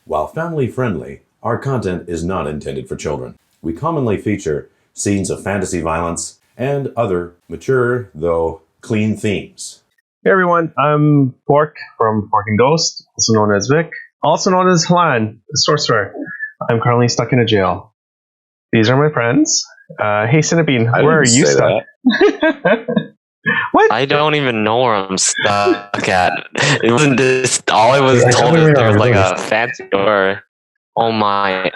While family-friendly, our content is not intended for children. We commonly feature scenes of fantasy violence and other mature, though clean themes. Hey everyone, I'm Fork from Forkandghost, also known as Vic, also known as Hlan, the sorcerer. I'm currently stuck in a jail. These are my friends. Hey Cinabean, where are you stuck? What? I don't even know where I'm stuck at. It wasn't this. All I was told is there was like a fancy door. Oh my.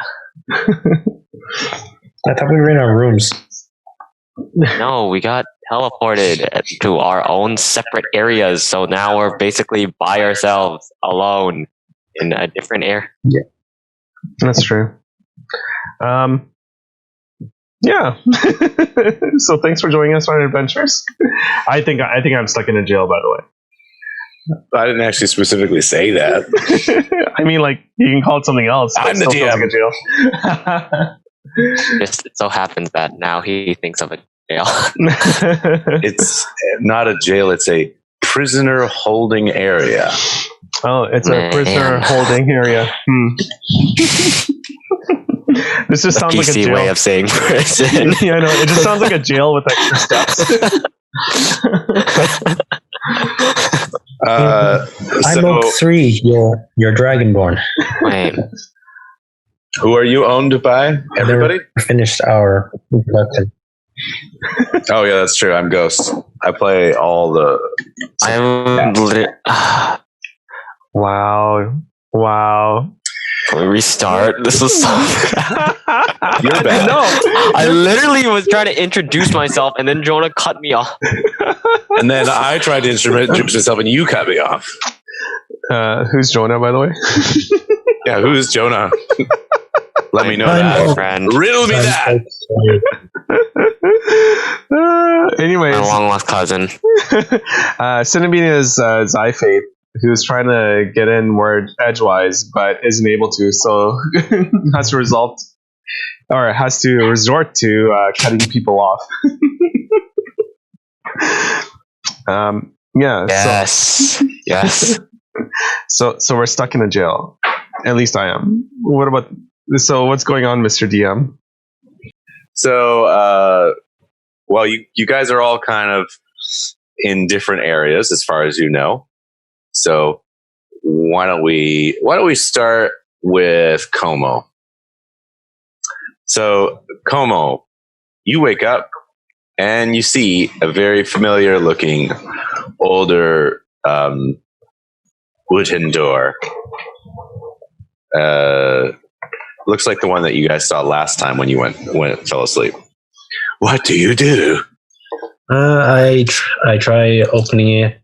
I thought we were in our rooms. No, we got teleported to our own separate areas. So now we're basically by ourselves, alone, in a different area. Yeah, that's true. Yeah. So thanks for joining us on our adventures. I think I'm stuck in a jail, by the way. I didn't actually specifically say that. I mean, like, you can call it something else. I'm the DM. Like a jail. Just it so happens that now he thinks of a jail. It's not a jail, it's a prisoner holding area. Oh, it's a prisoner holding area. This just sounds like a jail. way of saying prison. Yeah, I know. It just sounds like a jail with extra steps. I'm Oakthree, your dragonborn. Wait. Who are you owned by? Everybody? Finished our production. Oh yeah, that's true. I'm Ghost. I play all the. Wow. Can we restart? This was so bad. You're bad. No. I literally was trying to introduce myself and then Jonah cut me off. And then I tried to introduce myself and you cut me off. Who's Jonah, by the way? Yeah, who's Jonah? Let me know my that. friend. Riddle me that. Anyways. My long lost cousin. Cinabean is Xy Faeth, who's trying to get in more edgewise, but isn't able to, so has to resort to cutting people off. Yeah. Yes. Yes. So we're stuck in a jail. At least I am. So what's going on, Mr. DM? So, well, you guys are all kind of in different areas as far as you know. So why don't we start with Como? So Como, you wake up and you see a very familiar looking older wooden door. Looks like the one that you guys saw last time when you fell asleep. What do you do? I try opening it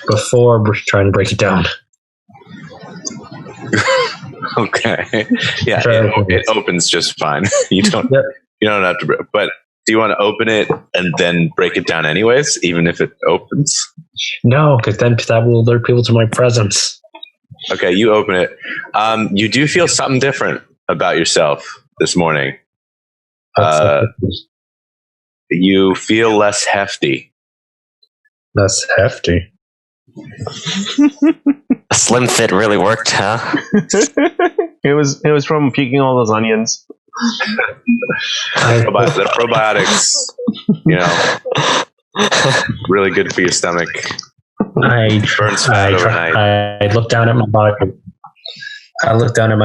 before trying to break it down. Okay. Yeah, it opens just fine. You don't have to. But do you want to open it and then break it down anyways, even if it opens? No, because then that will alert people to my presence. Okay, you open it. You do feel something different about yourself this morning. You feel less hefty. Less hefty. A slim fit really worked, huh? It was from peeking all those onions. The probiotics, really good for your stomach. Burns fat overnight. I look down at my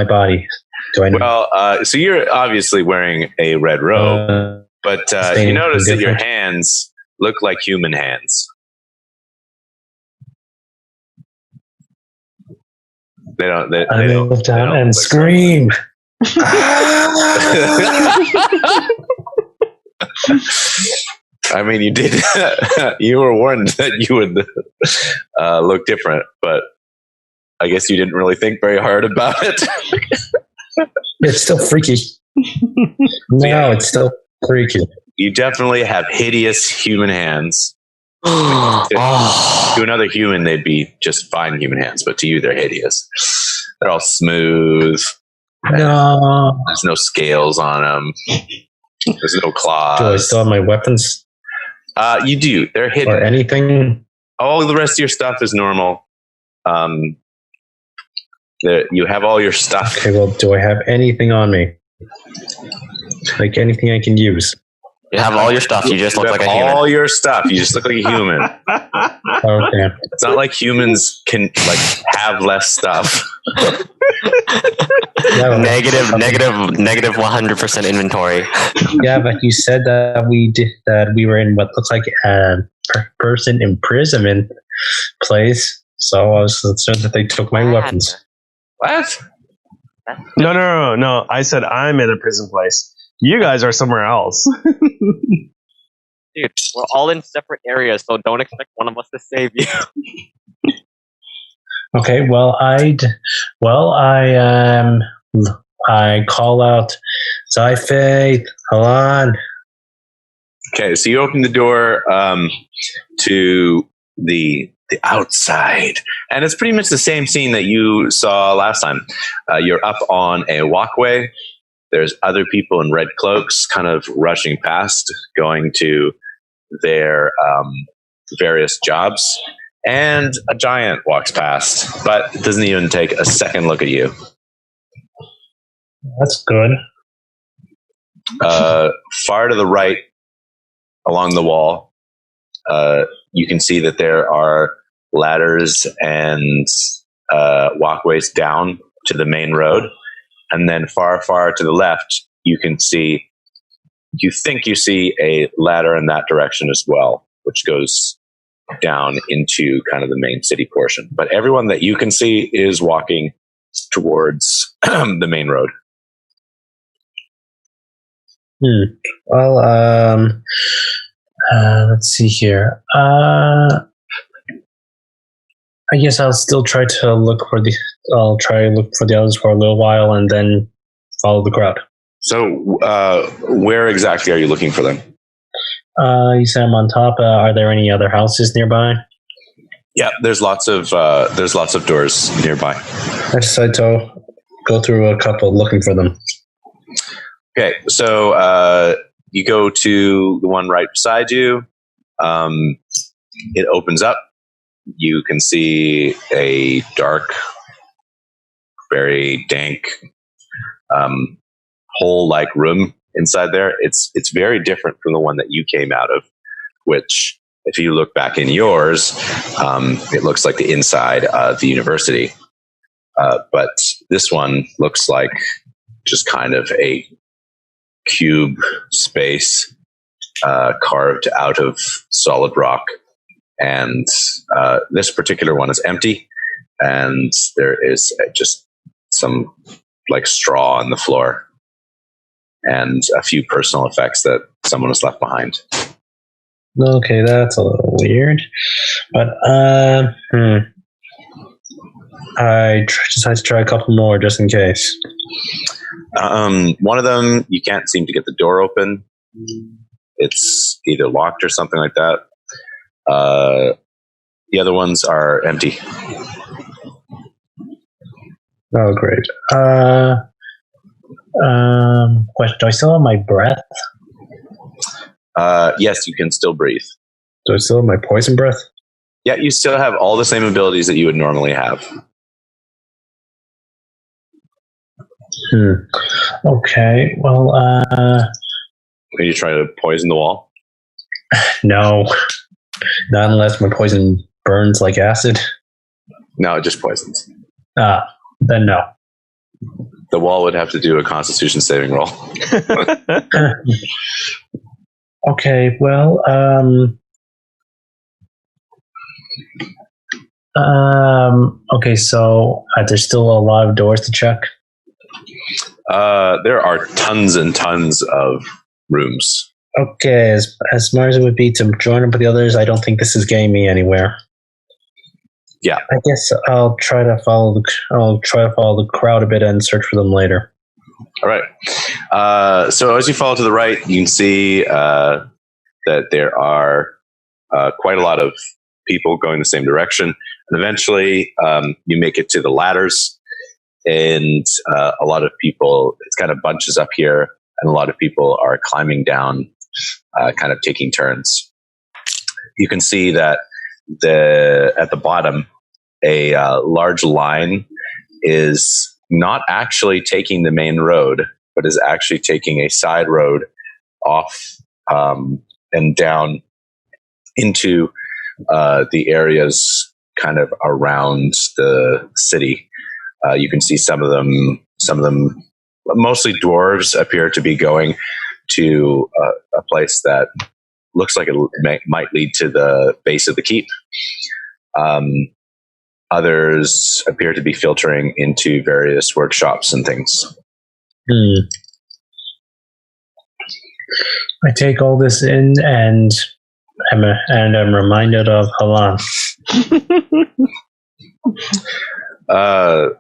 body. Do I know? Well, so you're obviously wearing a red robe, but you notice that your hands look like human hands. They don't. They look down and scream. I mean, you did. You were warned that you would look different, but I guess you didn't really think very hard about it. It's still freaky. It's still freaky. You definitely have hideous human hands. To another human, they'd be just fine human hands, but to you, they're hideous. They're all smooth. No. There's no scales on them. There's no claws. Do I still have my weapons? You do. They're hidden. Or anything? All the rest of your stuff is normal. You have all your stuff. Okay, well, do I have anything on me? Like anything I can use? You have all your stuff. You just look like a human. All your stuff. You just look like a human. Okay. It's not like humans can have less stuff. Yeah, Negative 100% inventory. Yeah, but you said that we were in what looks like a person imprisonment place. So I was concerned that they took my weapons. What? No. I said I'm in a prison place. You guys are somewhere else. Dude, we're all in separate areas, so don't expect one of us to save you. Okay, I call out Xy Faeth, Hlandur. Okay, so you open the door to the outside, and it's pretty much the same scene that you saw last time. You're up on a walkway. There's other people in red cloaks kind of rushing past, going to their various jobs, and a giant walks past, but doesn't even take a second look at you. That's good. Far to the right, along the wall, you can see that there are ladders and walkways down to the main road. And then far, far to the left, you think you see a ladder in that direction as well, which goes down into kind of the main city portion. But everyone that you can see is walking towards the main road. Well, let's see here. I guess I'll still try to look for the others for a little while and then follow the crowd. So, where exactly are you looking for them? You said I'm on top. Are there any other houses nearby? Yeah, there's lots of doors nearby. I decide to go through a couple looking for them. Okay, so you go to the one right beside you. It opens up. You can see a dark, very dank, hole-like room inside there. It's very different from the one that you came out of, which, if you look back in yours, it looks like the inside of the university. But this one looks like just kind of a cube space carved out of solid rock. And this particular one is empty, and there is just some like straw on the floor and a few personal effects that someone has left behind. Okay, that's a little weird, but I decided to try a couple more just in case. One of them, you can't seem to get the door open. It's either locked or something like that. The other ones are empty. Oh, great. Question: do I still have my breath? Yes, you can still breathe. Do I still have my poison breath? Yeah, you still have all the same abilities that you would normally have. Okay, well, Are you trying to poison the wall? no. Not unless my poison burns like acid. No, it just poisons. Then no. The wall would have to do a Constitution saving roll. Okay, well, okay, so there's still a lot of doors to check. There are tons and tons of rooms. Okay, as smart as it would be to join up with the others, I don't think this is getting me anywhere. Yeah, I guess I'll try to follow the crowd a bit and search for them later. all right. So as you follow to the right, you can see that there are quite a lot of people going the same direction. And eventually, you make it to the ladders, and a lot of people, it's kind of bunches up here, and a lot of people are climbing down, kind of taking turns. You can see that at the bottom, a large line is not actually taking the main road, but is actually taking a side road off and down into the areas kind of around the city. You can see some of them, mostly dwarves, appear to be going to a place that looks like it might lead to the base of the keep. Others appear to be filtering into various workshops and things. I take all this in and I'm reminded of Halan. Do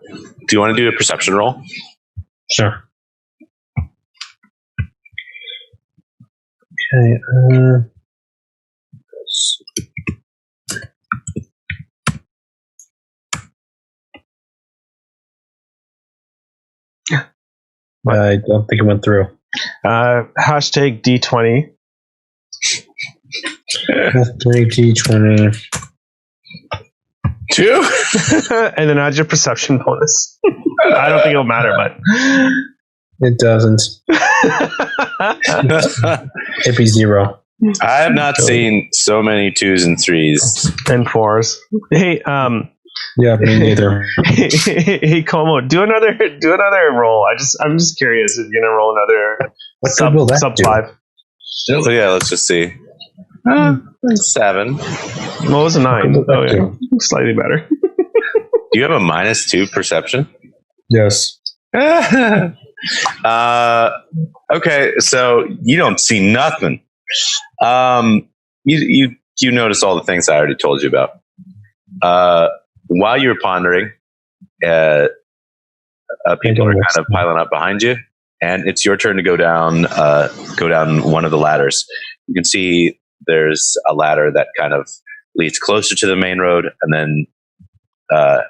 you want to do a perception roll? Sure. Okay. I don't think it went through. Hashtag D20. D20. 2? And then add your perception bonus. I don't think it'll matter, but It doesn't. It'd be 0. I have not seen so many 2s and 3s. and 4s. Hey, Yeah, me neither. hey, Como, do another roll. I'm just curious if you're gonna roll another What good will that sub do? 5. So yeah, let's just see. 7. What was a 9? What will Oh that yeah, slightly better. You have a -2 perception? Yes. Okay, so you don't see nothing. You notice all the things I already told you about. While you were pondering, people are kind of piling up behind you, and it's your turn to go down one of the ladders. You can see there's a ladder that kind of leads closer to the main road, and then the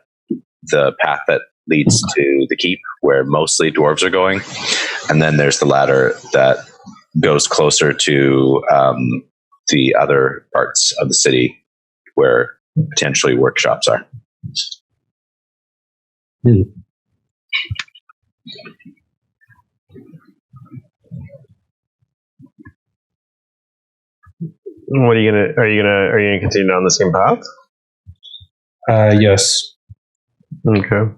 path that leads to the keep, where mostly dwarves are going, and then there's the ladder that goes closer to the other parts of the city where potentially workshops are. What are you gonna continue down the same path? Yes. Okay.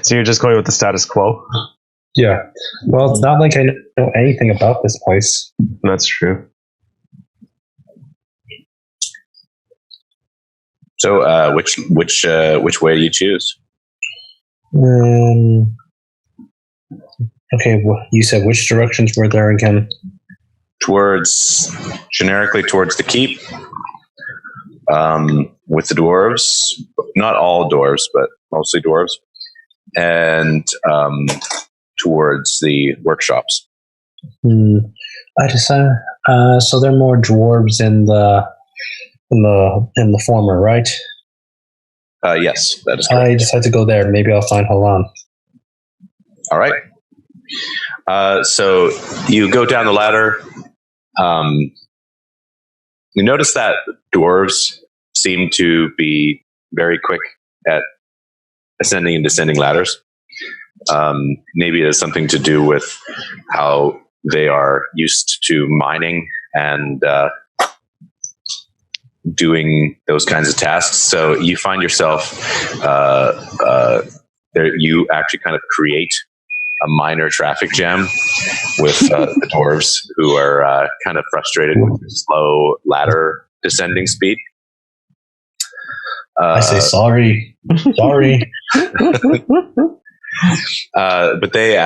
So you're just going with the status quo? Yeah. Well, it's not like I know anything about this place. That's true. So, which way do you choose? Okay. Well, you said which directions were there again? Generically towards the keep, with the dwarves, not all dwarves, but mostly dwarves, and towards the workshops. I decided. So there are more dwarves in the former, right? Yes, that is correct. I decided to go there. Maybe I'll find Halan. All right. So you go down the ladder. You notice that dwarves seem to be very quick at ascending and descending ladders. Maybe it has something to do with how they are used to mining and doing those kinds of tasks. So you find yourself, you actually kind of create a minor traffic jam with the dwarves, who are kind of frustrated with the slow ladder descending speed. I say sorry. Sorry. But they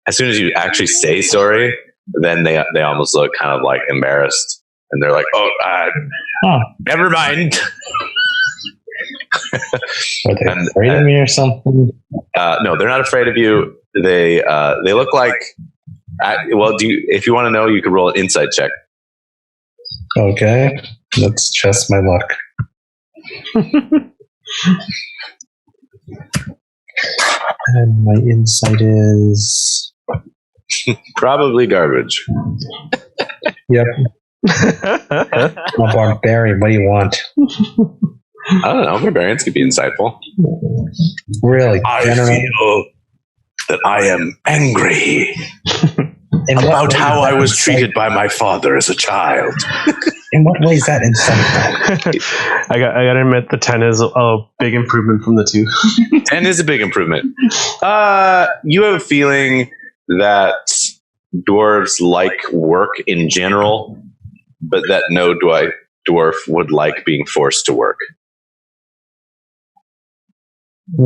as soon as you actually say sorry, then they almost look kind of like embarrassed, and they're like, "Oh, never mind." Are they afraid of me or something? No, they're not afraid of you. They look like. Well, if you want to know, you can roll an insight check. Okay, let's test my luck. And my insight is Probably garbage. Yep. I'm a barbarian. What do you want? I don't know. Barbarians could be insightful. Really? I General? feel that I am angry In what about way how is I that was insightful? treated by my father as a child. In what way is that insightful? I gotta admit, the 10 is a big improvement from the 2. 10 is a big improvement. You have a feeling that dwarves like work in general, but that no dwarf would like being forced to work.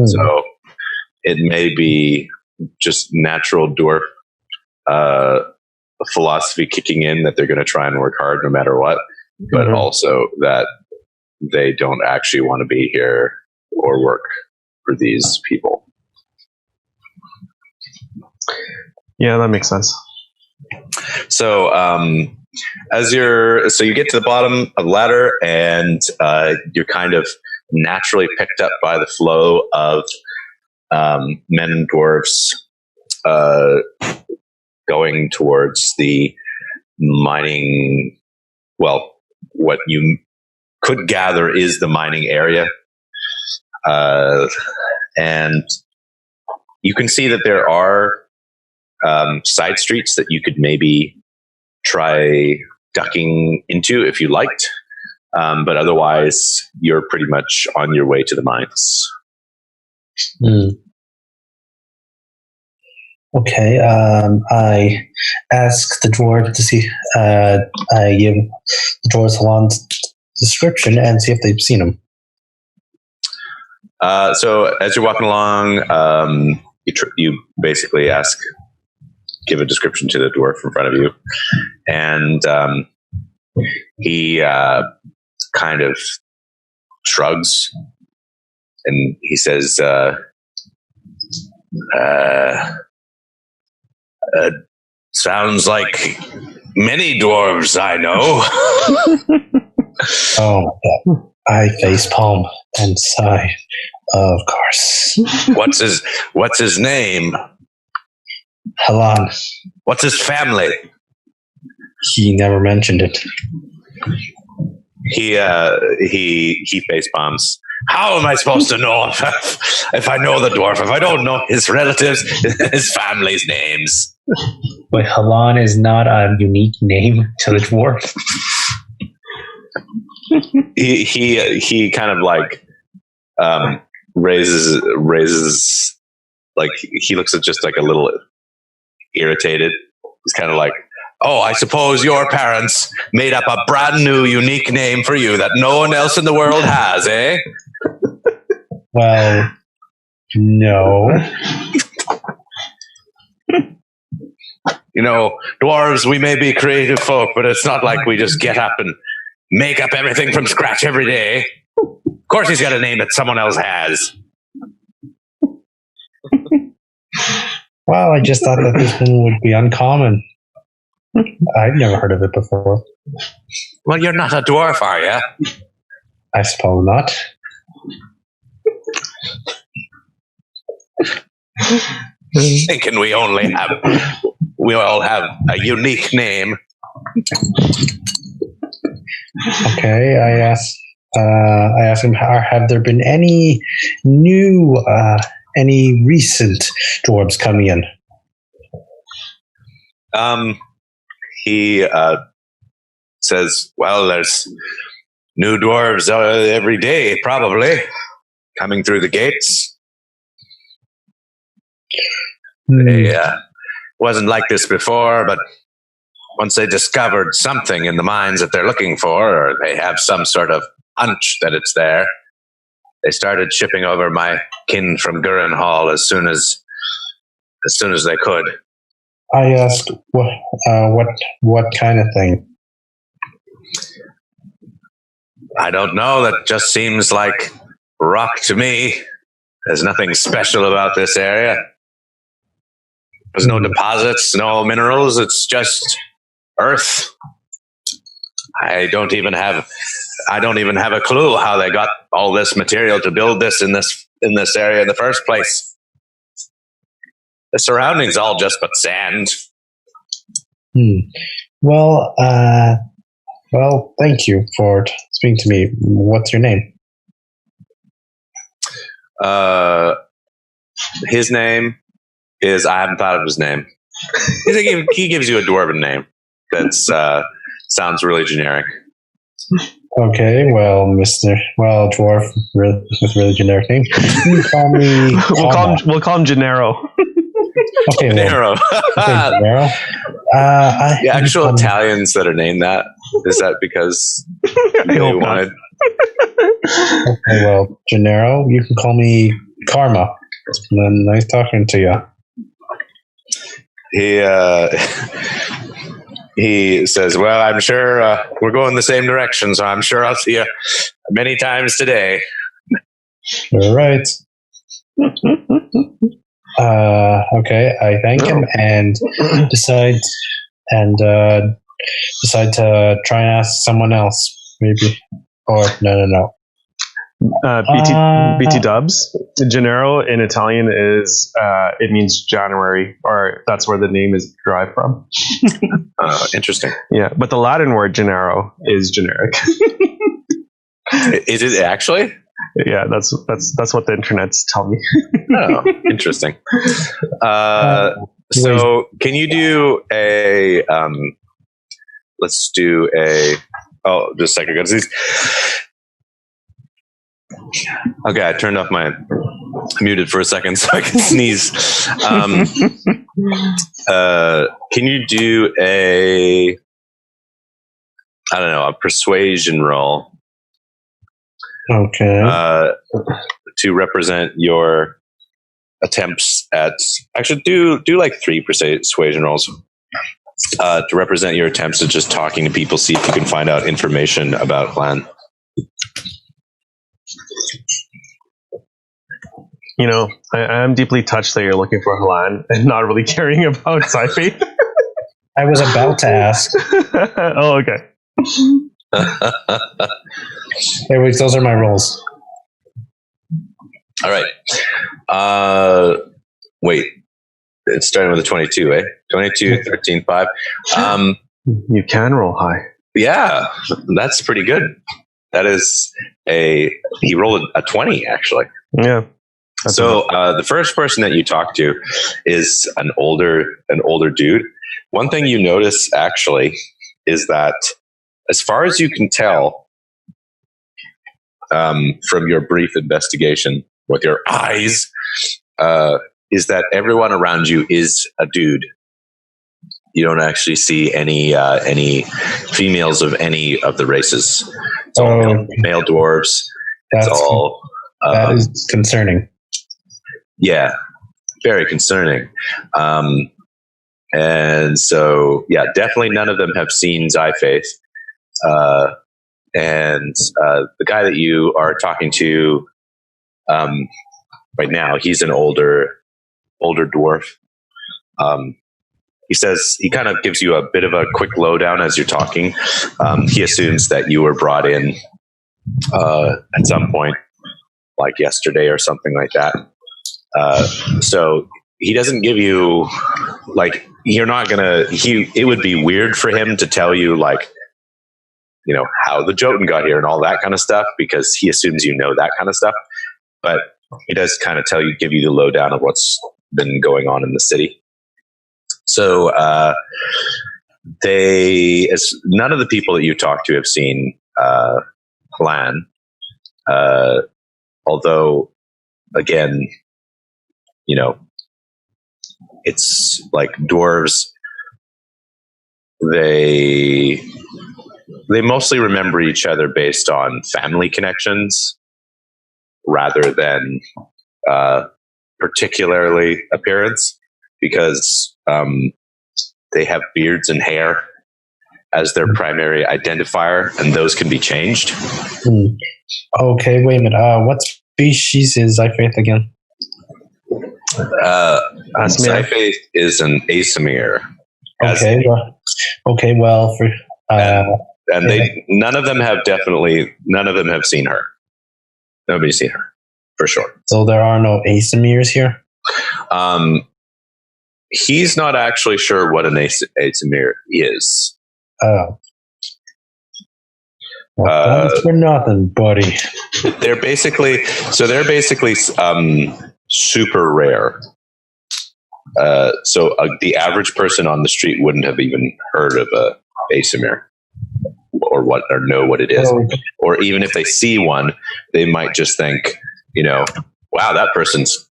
So it may be just natural dwarf philosophy kicking in that they're going to try and work hard no matter what, but also that they don't actually want to be here or work for these people. Yeah, that makes sense. So you get to the bottom of the ladder, and you're kind of naturally picked up by the flow of men and dwarves going towards the mining. Well, what you could gather is the mining area, and you can see that there are side streets that you could maybe try ducking into if you liked, but otherwise you're pretty much on your way to the mines. Okay, I ask the dwarf to see. I give the dwarves Hlan's description and see if they've seen him. So as you're walking along, you basically give a description to the dwarf in front of you, and he kind of shrugs, and he says, sounds like many dwarves I know. Oh, I face palm and sigh. Of course. What's his name? Hlan. What's his family? He never mentioned it. He face palms. How am I supposed to know if I know the dwarf, if I don't know his relatives, his family's names? But Hlan is not a unique name to the dwarf. He kind of like raises like he looks at just like a little irritated. He's kind of like, oh, I suppose your parents made up a brand new unique name for you that no one else in the world has, eh? Well, no. You know, dwarves, we may be creative folk, but it's not like we just get up and make up everything from scratch every day. Of course he's got a name that someone else has. Well, I just thought that this one would be uncommon. I've never heard of it before. Well, you're not a dwarf, are you? I suppose not. Thinking we all have a unique name. Okay, I asked him, have there been any new, any recent dwarves coming in? He says, well, there's new dwarves every day, probably, coming through the gates. They wasn't like this before, but once they discovered something in the mines that they're looking for, or they have some sort of hunch that it's there, they started shipping over my kin from Glitterhelm as soon as they could. I asked, what kind of thing? I don't know. That just seems like rock to me. There's nothing special about this area. There's no deposits, no minerals. It's just earth. I don't even have a clue how they got all this material to build this in this area in the first place. The surroundings all just but sand. Well, thank you for speaking to me. What's your name? His name is, I haven't thought of his name. He gives you a dwarven name that's sounds really generic. Okay, well, dwarf with really generic name. You can call me. We'll call him Gennaro. Okay, Gennaro. Gennaro. The actual Italians that are named that, is that because they wanted? Okay, well, Gennaro, you can call me Karma. It's been nice talking to you. He says, well, I'm sure we're going the same direction, so I'm sure I'll see you many times today. All right. Okay, I thank him and decide to try and ask someone else, maybe. Or no. BT Dubs. Gennaro in Italian is it means January, or that's where the name is derived from. Interesting. Yeah, but the Latin word Gennaro is generic. Is it actually? Yeah, that's what the internet's tell me. Oh, interesting. So can you do a let's do a just a second. Okay, I turned off my muted for a second so I can sneeze. Can you do a persuasion roll? Okay. To represent your attempts at, actually do like 3 persuasion rolls. To represent your attempts at just talking to people, see if you can find out information about Hlan. You know, I am deeply touched that you're looking for Hlan and not really caring about Xy Faeth. I was about to ask. Oh, okay. Anyways, those are my rolls. All right. Wait. It's starting with a 22, eh? 22, 13, 5. You can roll high. Yeah, that's pretty good. That is he rolled a 20, actually. Yeah. So the first person that you talk to is an older dude. One thing you notice, actually, is that as far as you can tell from your brief investigation with your eyes, is that everyone around you is a dude. You don't actually see any females of any of the races. It's all male dwarves. It's all that is concerning. Yeah, very concerning. And so, yeah, definitely none of them have seen Xy Faeth. And the guy that you are talking to right now, he's an older dwarf. He says, he kind of gives you a bit of a quick lowdown as you're talking. He assumes that you were brought in at some point, like yesterday or something like that. So he doesn't give you, like, you're not gonna, it would be weird for him to tell you, like, you know, how the Jotun got here and all that kind of stuff, because he assumes you know that kind of stuff. But he does kind of give you the lowdown of what's been going on in the city. So none of the people that you talk to have seen Hlan, although, again, you know, it's like dwarves, they mostly remember each other based on family connections rather than particularly appearance, because they have beards and hair as their primary identifier, and those can be changed. Okay, wait a minute. What species is Xy Faeth again? Xy Faeth is an Asimir. Okay, well, for and none of them have seen her. Nobody's seen her, for sure. So there are no Asimirs here? He's not actually sure what an Asimir is. Oh. Well, thanks for nothing, buddy. they're basically super rare. So the average person on the street wouldn't have even heard of a Asimir or know what it is. Oh. Or even if they see one, they might just think, wow, that person's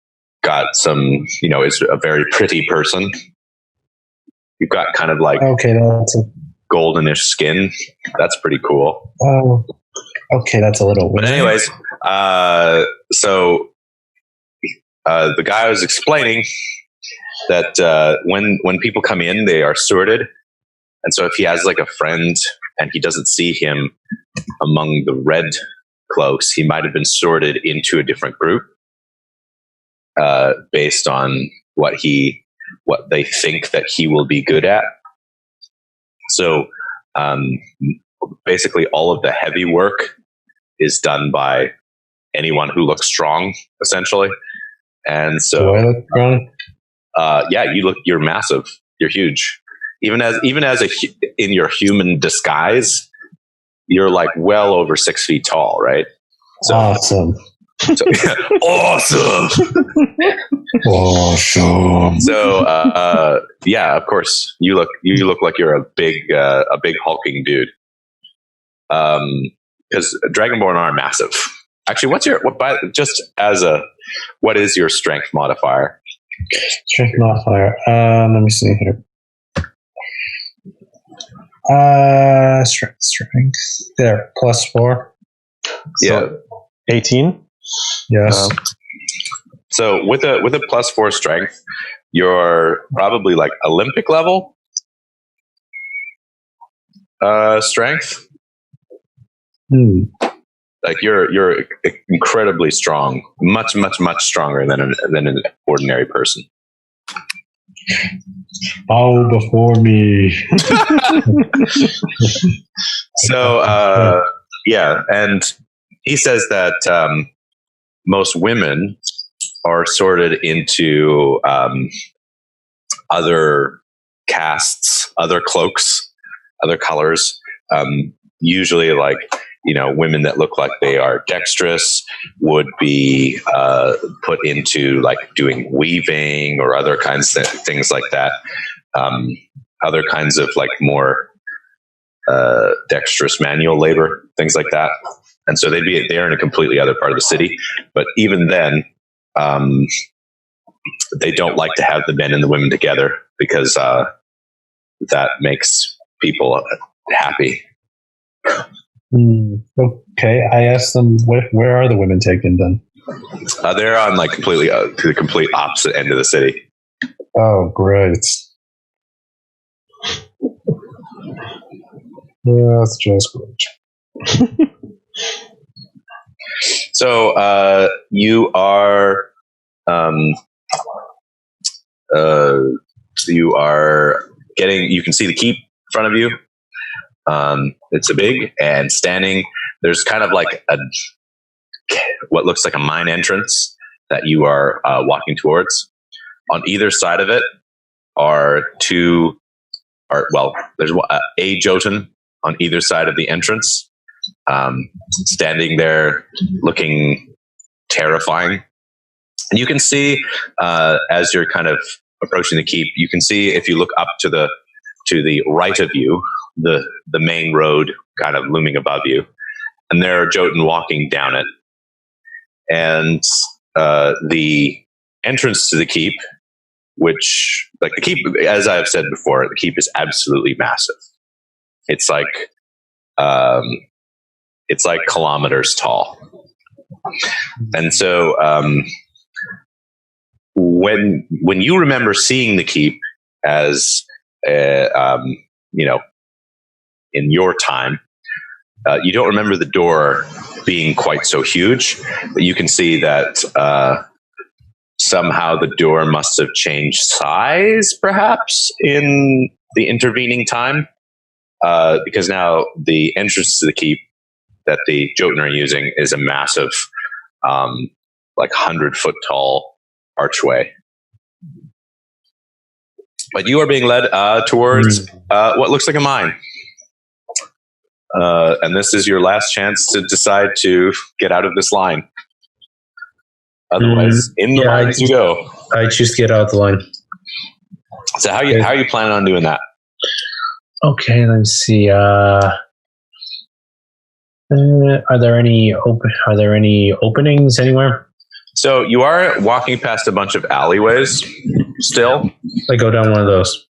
got some, is a very pretty person. You've got kind of like That's goldenish skin. That's pretty cool. okay, that's a little weird. But anyways, so the guy was explaining that when people come in, they are sorted. And so if he has like a friend and he doesn't see him among the red cloaks, he might have been sorted into a different group based on what they think that he will be good at. So basically all of the heavy work is done by anyone who looks strong, essentially. And so Do I look strong? you're massive. You're huge. Even as in your human disguise, you're like well over 6 feet tall, right? So, Awesome. Awesome. Awesome. So of course you look like you're a big hulking dude. Because Dragonborn are massive. Actually, what is your strength modifier? Strength modifier. Let me see here. Strength. There, +4. Yeah. 18. Yes. So with a +4 strength, you're probably like Olympic level strength. Like you're incredibly strong, much stronger than an ordinary person. Bow before me. So and he says that most women are sorted into other castes, other cloaks, other colors. Usually, like women that look like they are dexterous would be put into like doing weaving or other kinds of things like that. Other kinds of like more dexterous manual labor, things like that. And so they're in a completely other part of the city. But even then, they don't like to have the men and the women together because that makes people happy. Okay, I asked them, where are the women taken then? They're on like completely to the complete opposite end of the city. Oh, great. Yeah, that's just great. So you are getting. You can see the keep in front of you. It's a big and standing. There's kind of like what looks like a mine entrance that you are walking towards. On either side of it there's a Jotun on either side of the entrance, standing there looking terrifying. And you can see as you're kind of approaching the keep, you can see if you look up to the right of you, the main road kind of looming above you, and there are Jotun walking down it. And the entrance to the keep, which, like the keep, as I've said before, the keep is absolutely massive. It's like kilometers tall. And so when you remember seeing the keep as in your time, you don't remember the door being quite so huge, but you can see that somehow the door must have changed size, perhaps, in the intervening time, because now the entrance to the keep that the Jotun are using is a massive, 100-foot tall archway. But you are being led towards what looks like a mine. And this is your last chance to decide to get out of this line. Otherwise, in the line as you go. I choose to get out of the line. So how are you planning on doing that? Okay, let me see. Are there any openings anywhere? So you are walking past a bunch of alleyways still. I go down one of those.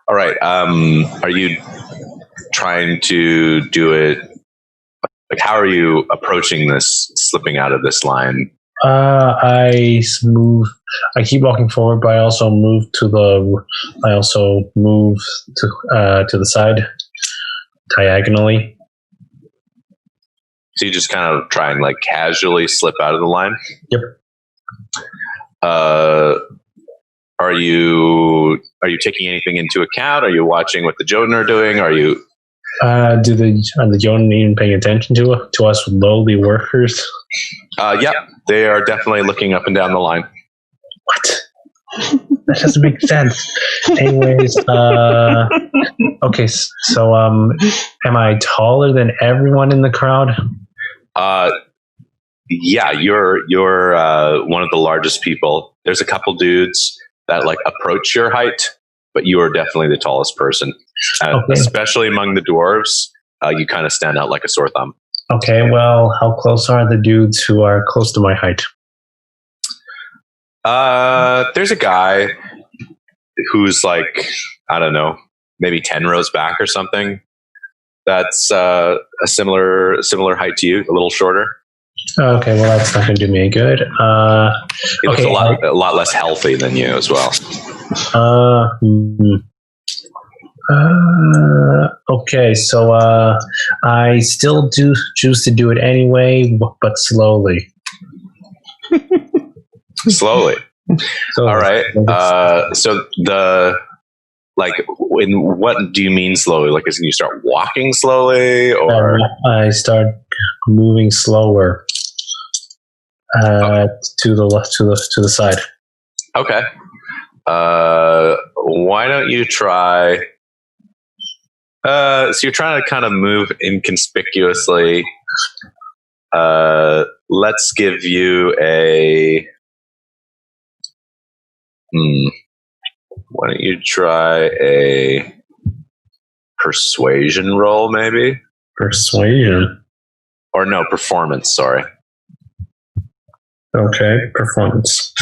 All right. Are you trying to do it? Like, how are you approaching this, slipping out of this line? I keep walking forward, but I also move to the side diagonally. So you just kind of try and like casually slip out of the line? Yep. Are you taking anything into account? Are you watching what the Jotun are doing? Are you? Are the Jotun even paying attention to us lowly workers? Yeah, they are definitely looking up and down the line. What? That doesn't make sense. Anyways, okay, so am I taller than everyone in the crowd? Yeah, you're one of the largest people. There's a couple dudes that like approach your height, but you are definitely the tallest person. Okay. Especially among the dwarves, you kind of stand out like a sore thumb. Okay, well, how close are the dudes who are close to my height? There's a guy who's like, I don't know, maybe 10 rows back or something. That's a similar height to you, a little shorter. Okay, well, that's not going to do me any good. He looks a lot less healthy than you as well. Okay, so I still do choose to do it anyway, but slowly. Slowly. So, all right. So in what do you mean slowly? Like, is you start walking slowly, or I start moving slower to the side. Okay. Why don't you try? So you're trying to kind of move inconspicuously. Let's give you a. Why don't you try a persuasion roll, maybe? Persuasion? Or no, performance, sorry. Okay, performance.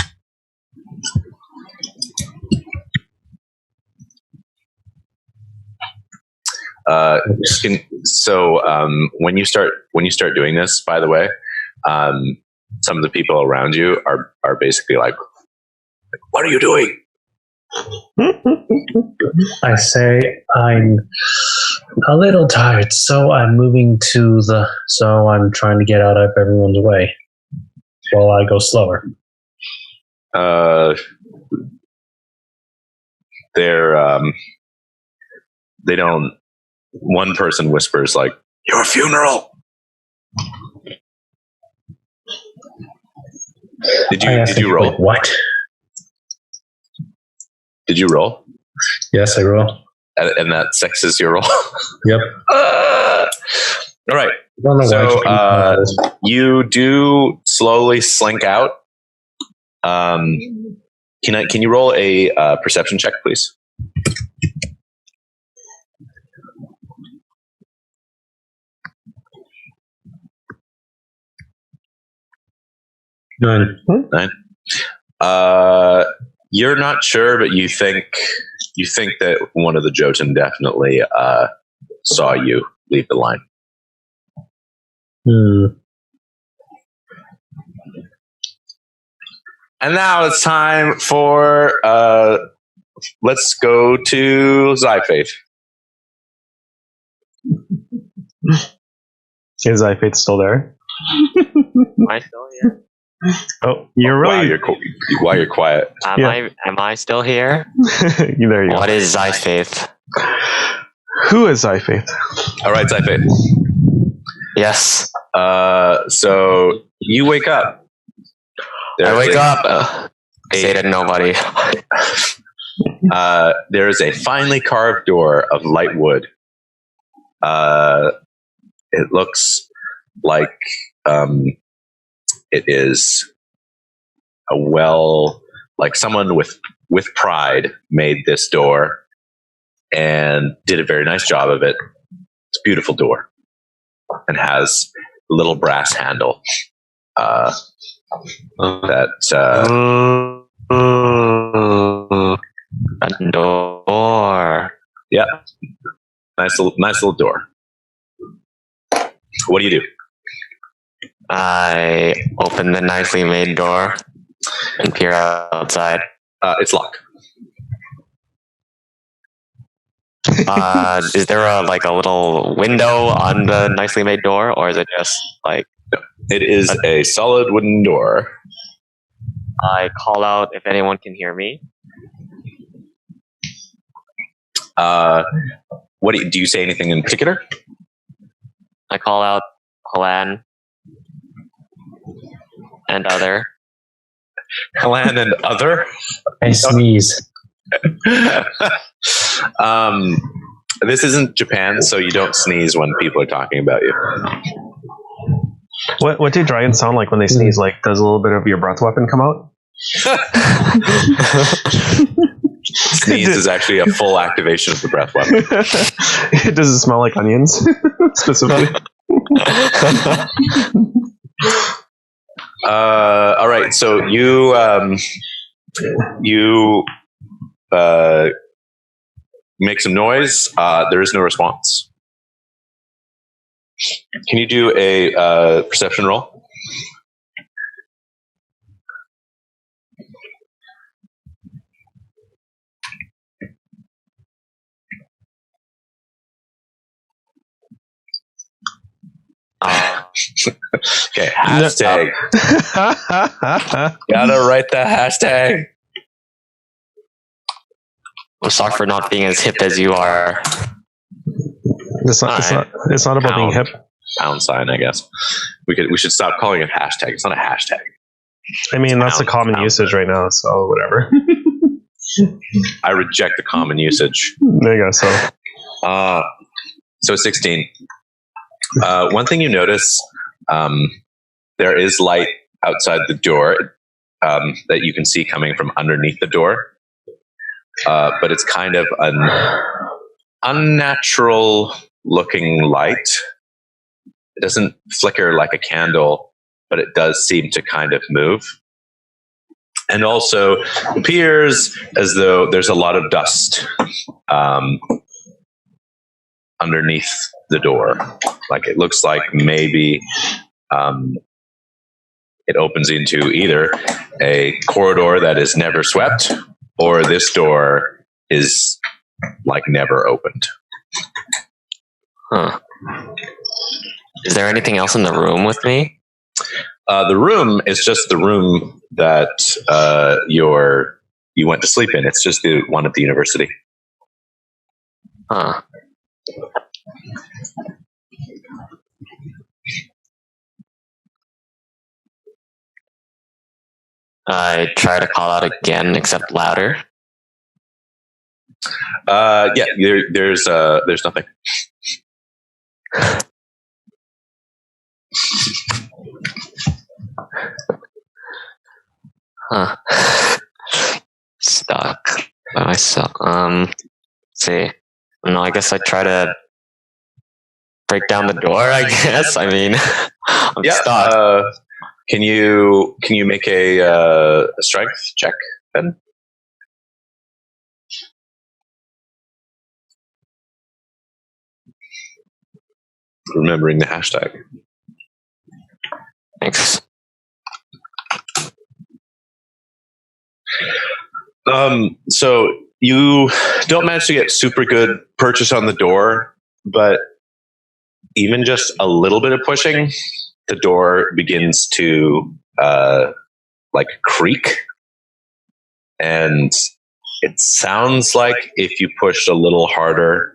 When you start doing this, by the way, some of the people around you are basically like, what are you doing? I say I'm a little tired, so I'm trying to get out of everyone's way while I go slower. They don't. One person whispers like, "Your funeral." Did you roll? What? Did you roll? Yes, I roll. And that sexes your roll? Yep. All right. So you do slowly slink out. Can you roll a perception check, please? Nine. You're not sure, but you think that one of the Jotun definitely saw you leave the line. And now it's time for let's go to Xy Faeth. Is Xy Faeth still there? Am I still here? Oh, you're really. Why you're quiet? Am I still here? There you go. What is Xy Faeth? Who is Xy Faeth? All right, Xy Faeth. Yes. So you wake up. I wake up. Say to nobody. There is a finely carved door of light wood It looks like it is like someone with pride made this door and did a very nice job of it. It's a beautiful door and has a little brass handle that A door. yeah, nice little door. What do you do? I open the nicely made door and peer outside. It's locked. Is there a little window on the nicely made door, or is it just like? It is a solid wooden door. I call out if anyone can hear me. What do you say? Anything in particular? I call out Hlan and other. Hlan and other. I sneeze. This isn't Japan, so you don't sneeze when people are talking about you. What do dragons sound like when they sneeze? Like, does a little bit of your breath weapon come out? Sneeze is actually a full activation of the breath weapon. Does it smell like onions, specifically? All right, so you make some noise. There is no response. Can you do a perception roll? Okay, hashtag. Gotta write the hashtag. I'm sorry for not being as hip as you are. It's not about being hip. Pound sign, I guess. We should stop calling it hashtag. It's not a hashtag. I mean, that's the common pound. usage right now, so whatever. I reject the common usage. There you go. So 16. One thing you notice, there is light outside the door that you can see coming from underneath the door. But it's kind of an unnatural looking light. It doesn't flicker like a candle, but it does seem to kind of move. And also appears as though there's a lot of dust underneath the door. Like it looks like maybe it opens into either a corridor that is never swept, or this door is like never opened. Huh. Is there anything else in the room with me? The room is just the room that you went to sleep in. It's just the one at the university. Huh. I try to call out again, except louder. Yeah, there's nothing. Huh. Stuck by myself. See. No, I guess I try to break down the door, I guess. I mean, I'm stuck. Can you make a strength check then? Remembering the hashtag. Thanks. So you don't manage to get super good purchase on the door, but even just a little bit of pushing, the door begins to like creak, and it sounds like if you pushed a little harder,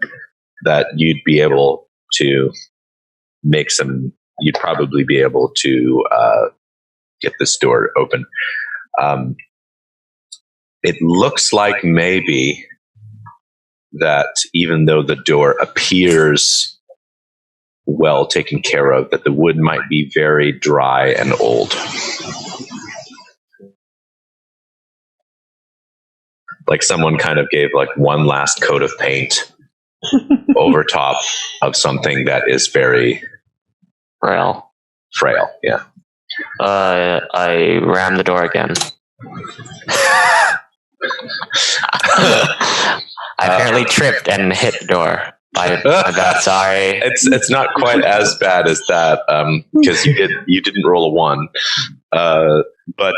that you'd be able to make some. You'd probably be able to get this door open. It looks like maybe that even though the door appears well taken care of, that the wood might be very dry and old. Like someone kind of gave like one last coat of paint over top of something that is very Frail. frail. Yeah. I ram the door again. I apparently tripped and hit the door. My bad, sorry. It's not quite as bad as that because you didn't roll a 1, but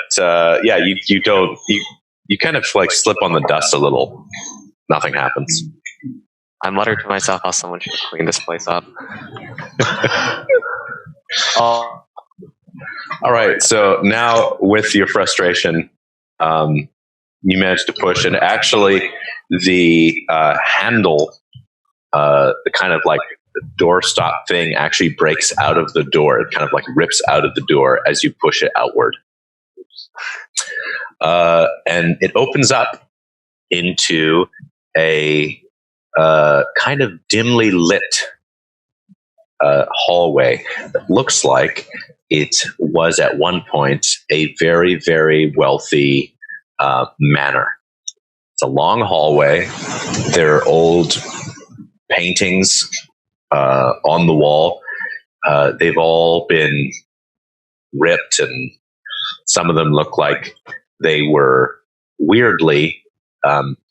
you kind of like slip on the dust a little. Nothing happens. I muttered to myself how someone should clean this place up. Oh, All right. So now with your frustration, you managed to push, and actually the handle, the kind of like doorstop thing, actually breaks out of the door. It kind of like rips out of the door as you push it outward. And it opens up into a kind of dimly lit hallway that looks like it was at one point a very, very wealthy manor. It's a long hallway. There are old paintings on the wall. They've all been ripped, and some of them look like they were weirdly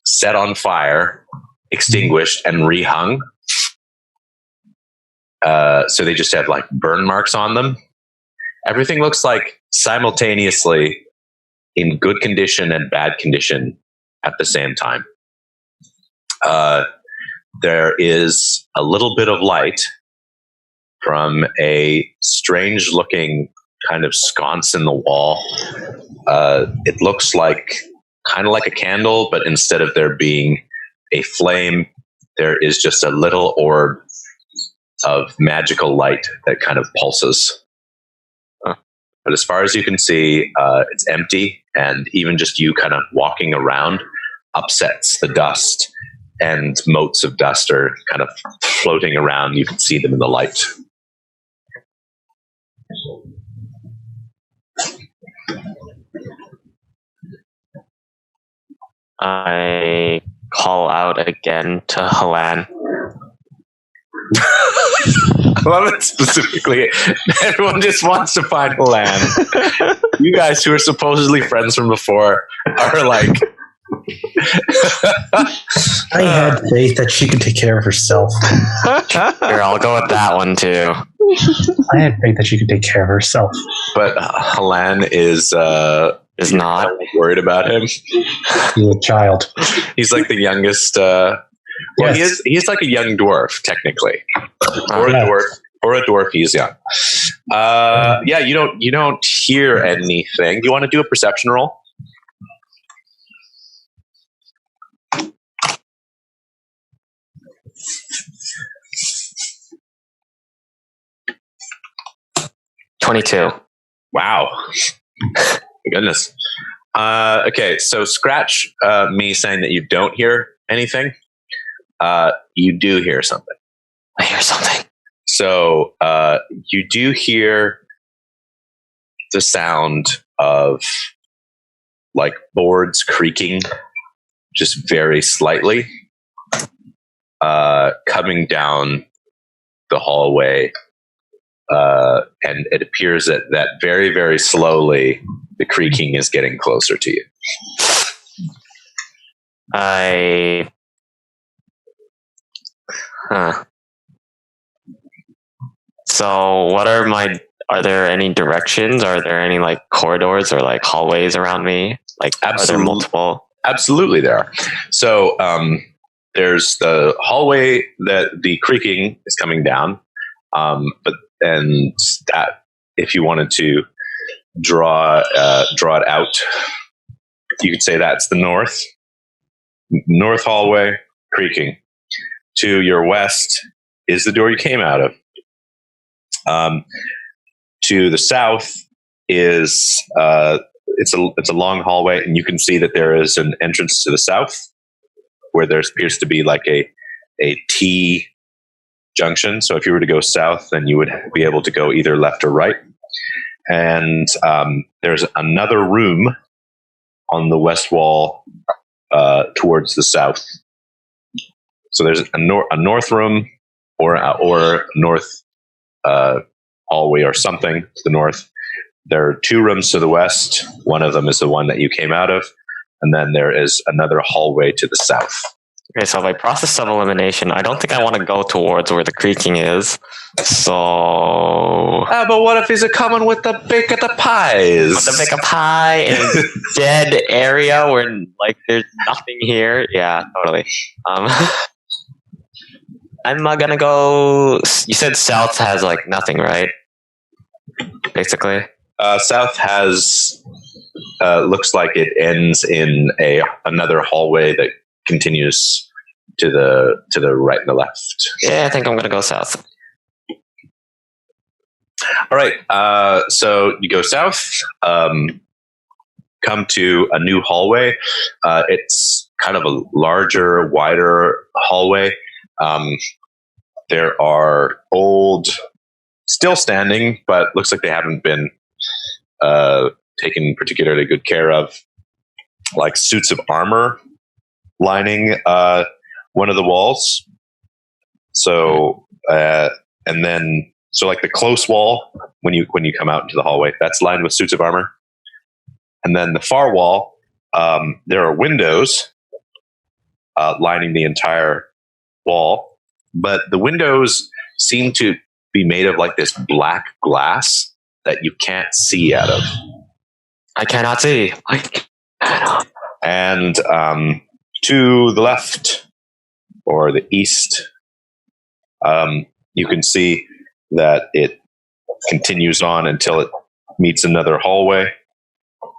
set on fire, extinguished, and rehung. So they just have like burn marks on them. Everything looks like simultaneously in good condition and bad condition at the same time. There is a little bit of light from a strange looking kind of sconce in the wall. It looks like kind of like a candle, but instead of there being a flame, there is just a little orb of magical light that kind of pulses. But as far as you can see, it's empty, and even just you kind of walking around upsets the dust, and motes of dust are kind of floating around. You can see them in the light. I call out again to Hlan. I love it specifically. Everyone just wants to find Hlan. You guys who are supposedly friends from before are like... I had faith that she could take care of herself. Here, I'll go with that one too. I had faith that she could take care of herself. But Hlan is not worried about him. He's a child. He's like the youngest. Yes. He's like a young dwarf technically, or Yeah. a dwarf. He's young. Yeah, you don't hear anything. You want to do a perception roll? $22. Wow. Goodness. Okay, so scratch me saying that you don't hear anything. You do hear something. I hear something. So you do hear the sound of like boards creaking just very slightly coming down the hallway. And it appears that very, very slowly the creaking is getting closer to you. So what are there any directions? Are there any like corridors or like hallways around me? Like are there multiple? Absolutely there are. So there's the hallway that the creaking is coming down. And that if you wanted to draw it out, you could say that's the north hallway creaking. To your west is the door you came out of. To the south is it's a long hallway, and you can see that there is an entrance to the south where there appears to be like a T junction. So if you were to go south, then you would be able to go either left or right. And there's another room on the west wall towards the south. So there's a north room or north hallway or something to the north. There are 2 rooms to the west. One of them is the one that you came out of. And then there is another hallway to the south. Okay, so by process of elimination, I don't think I want to go towards where the creaking is. So... but what if he's coming with the bake of the pies? With the bake of pie in a dead area where, like, there's nothing here. Yeah, totally. I'm gonna go... You said south has, like, nothing, right? Basically. South has... looks like it ends in another hallway that continues to the right and the left. Yeah, I think I'm gonna go south. All right. So you go south, come to a new hallway. It's kind of a larger, wider hallway. There are old, still standing, but looks like they haven't been taken particularly good care of, like suits of armor lining one of the walls. So and then like the close wall when you come out into the hallway, that's lined with suits of armor. And then the far wall, there are windows lining the entire wall, but the windows seem to be made of like this black glass that you can't see out of. I cannot see. And to the left or the east, you can see that it continues on until it meets another hallway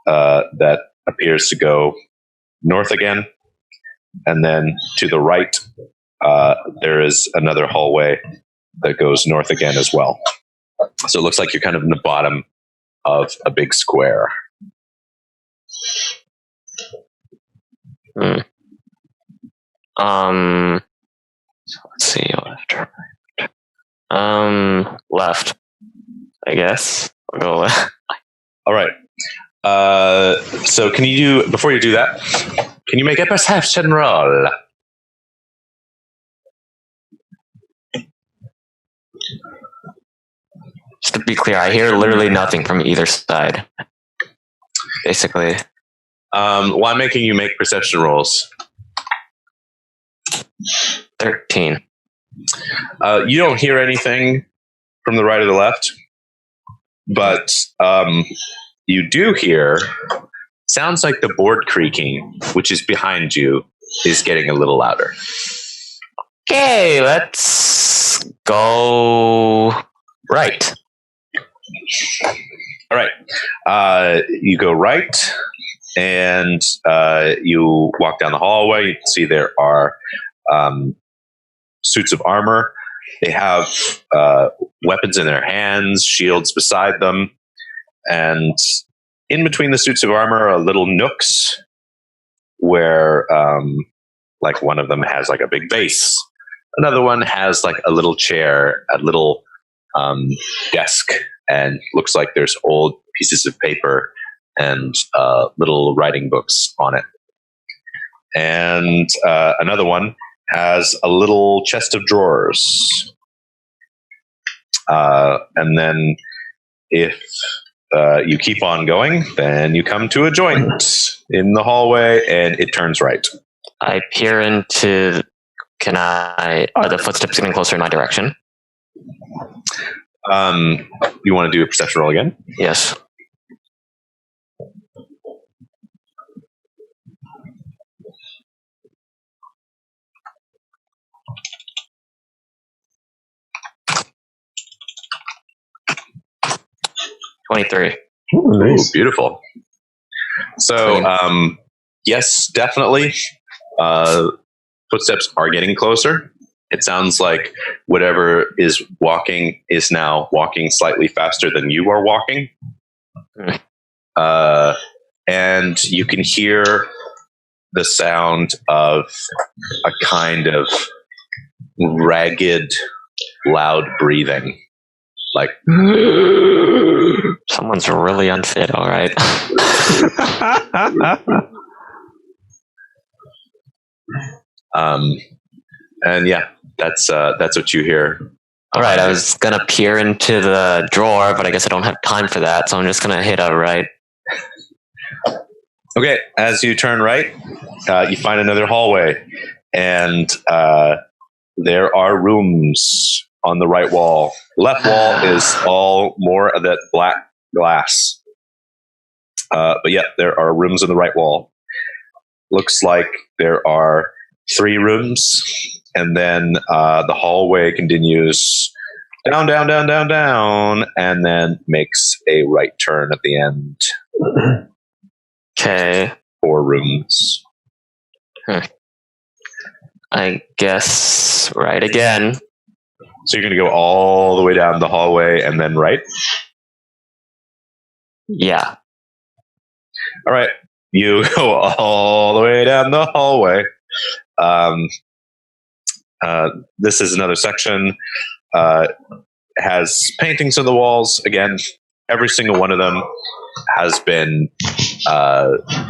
that appears to go north again. And then to the right, there is another hallway that goes north again as well. So it looks like you're kind of in the bottom of a big square. So let's see. Left, I guess. I'll go left. All right. So can you before you do that, can you make a perception roll? Just to be clear, I hear literally nothing from either side. Basically. Well, I'm making you make perception rolls. 13. You don't hear anything from the right or the left, but you do hear sounds like the board creaking, which is behind you, is getting a little louder. Okay, let's go right. All right. You go right, and you walk down the hallway. You can see there are suits of armor. They have weapons in their hands, shields beside them, and in between the suits of armor are little nooks where, like, one of them has like a big base. Another one has like a little chair, a little desk, and looks like there's old pieces of paper and little writing books on it. And another one has a little chest of drawers. And then if you keep on going, then you come to a joint in the hallway, and it turns right. I peer into... Are the footsteps getting closer in my direction? You want to do a perception roll again? Yes. $23. Ooh, nice. Ooh, beautiful. So, yes, definitely. Footsteps are getting closer. It sounds like whatever is walking is now walking slightly faster than you are walking. And you can hear the sound of a kind of ragged loud breathing. Like, Someone's really unfit, all right. and yeah, that's what you hear. All right, I was going to peer into the drawer, but I guess I don't have time for that, so I'm just going to hit a right. Okay, as you turn right, you find another hallway, and there are rooms on the right wall. Left wall is all more of that black glass. But yeah, there are rooms on the right wall. Looks like there are 3 rooms, and then the hallway continues down, down, down, down, down, and then makes a right turn at the end. Okay. 4 rooms. I guess right again. So you're going to go all the way down the hallway and then right? Yeah. All right. You go all the way down the hallway. This is another section. Has paintings on the walls. Again, every single one of them has been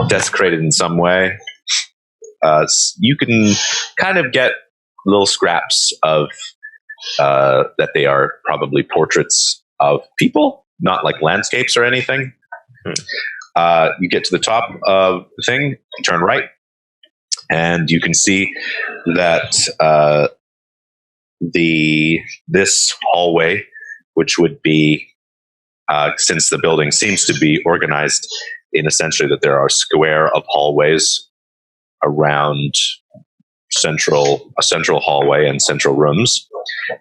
desecrated in some way. You can kind of get little scraps of that they are probably portraits of people, not like landscapes or anything. You get to the top of the thing, turn right, and you can see that this hallway, which would be since the building seems to be organized in essentially that there are a square of hallways around a central hallway and central rooms.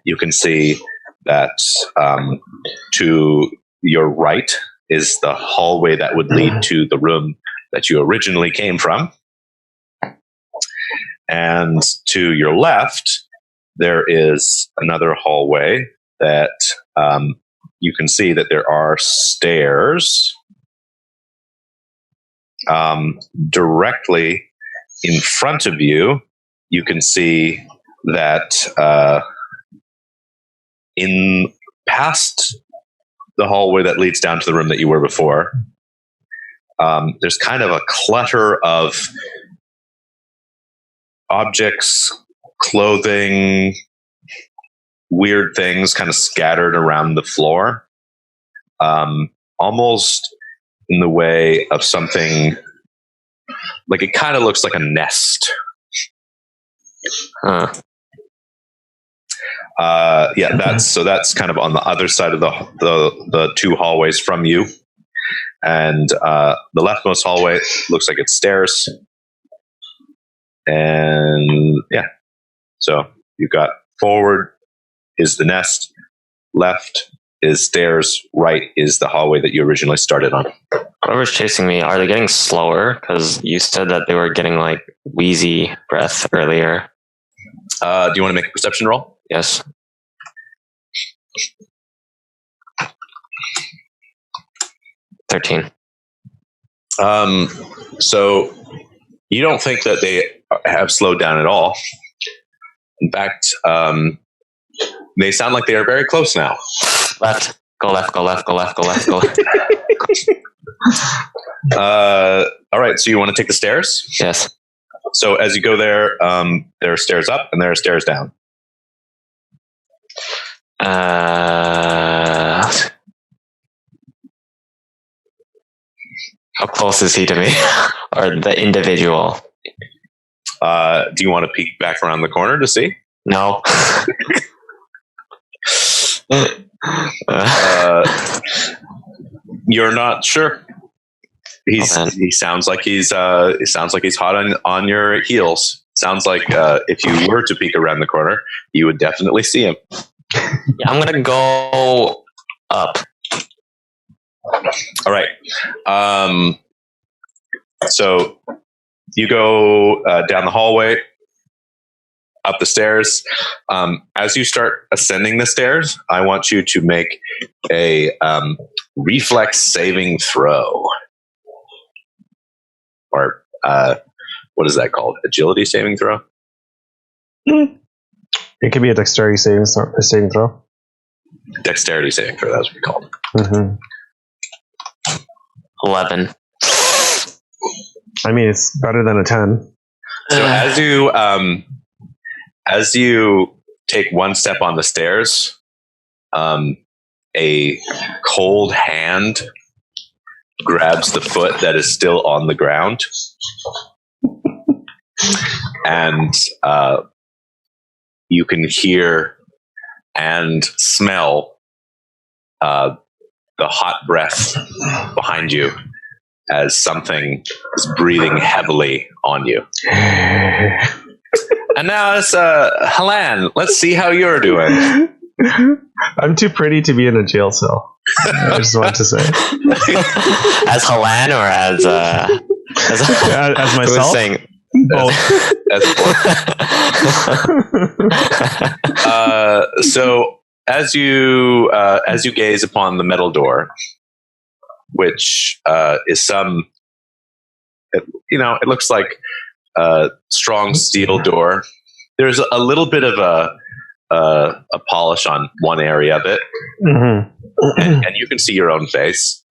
You can see that to your right is the hallway that would lead to the room that you originally came from. And to your left, there is another hallway that you can see that there are stairs directly in front of you. You can see that in past the hallway that leads down to the room that you were before, there's kind of a clutter of objects, clothing, weird things kind of scattered around the floor, almost in the way of something like it kind of looks like a nest. Yeah, that's kind of on the other side of the 2 hallways from you, and the leftmost hallway looks like it's stairs, and yeah, so you've got forward is the nest, left is stairs, right is the hallway that you originally started on. Whoever's chasing me, are they getting slower? Because you said that they were getting like wheezy breath earlier. Do you want to make a perception roll? Yes. $13. So you don't think that they have slowed down at all. In fact, they sound like they are very close now. Left. Go left, go left, go left, go left, go left. All right, so you want to take the stairs? Yes. So as you go there, there are stairs up and there are stairs down. How close is he to me? Or the individual? Do you want to peek back around the corner to see? No. You're not sure. He sounds like he's hot on your heels. Sounds like if you were to peek around the corner, you would definitely see him. Yeah, I'm gonna go up. All right. So you go down the hallway, up the stairs. As you start ascending the stairs, I want you to make a reflex saving throw. Or what is that called? Agility saving throw? It could be a dexterity saving throw. Dexterity saving throw, that's what we called. Mm-hmm. 11. I mean, it's better than a 10. So as you take one step on the stairs, a cold hand grabs the foot that is still on the ground, and you can hear and smell the hot breath behind you as something is breathing heavily on you. And now it's Hlan. Let's see how you're doing. I'm too pretty to be in a jail cell. I just want to say. As Hlan or as myself? Saying, both. So as you gaze upon the metal door, which is it looks like a strong steel door. There's a little bit of a polish on one area of it, Mm-hmm. and you can see your own face.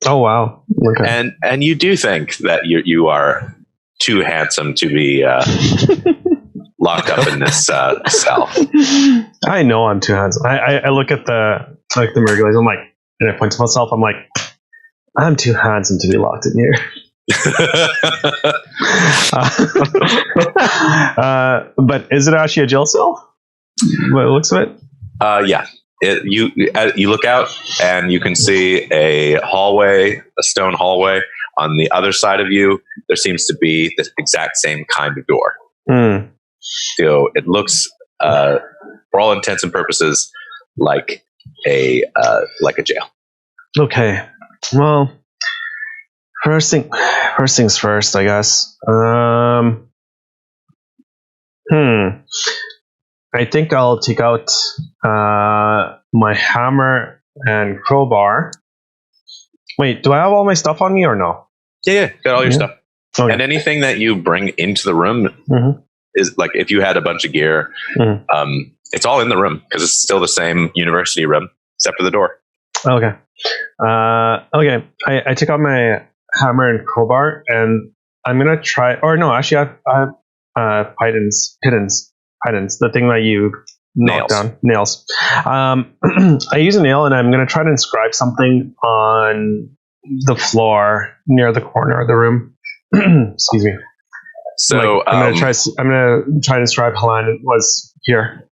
Oh wow! Okay. And you do think that you are too handsome to be locked up in this cell. I know I'm too handsome. I look at the mirror. I'm like, and I point to myself. I'm like, I'm too handsome to be locked in here. But is it actually a jail cell? What it looks of it? Yeah. You look out and you can see a hallway, a stone hallway. On the other side of you, there seems to be the exact same kind of door. Mm. So it looks, for all intents and purposes, like a jail. Okay. Well, first things first, I guess. I think I'll take out my hammer and crowbar. Wait, do I have all my stuff on me or no? Yeah, got all your stuff. Okay. And anything that you bring into the room is like if you had a bunch of gear, it's all in the room because it's still the same university room except for the door. Okay. Okay. I took out my hammer and crowbar, and I'm gonna try. Or no, actually, I have pittance, the thing that you knock down. Nails. I use a nail, and I'm gonna try to inscribe something on the floor near the corner of the room. Excuse me. So I'm gonna try to inscribe Hlan was here.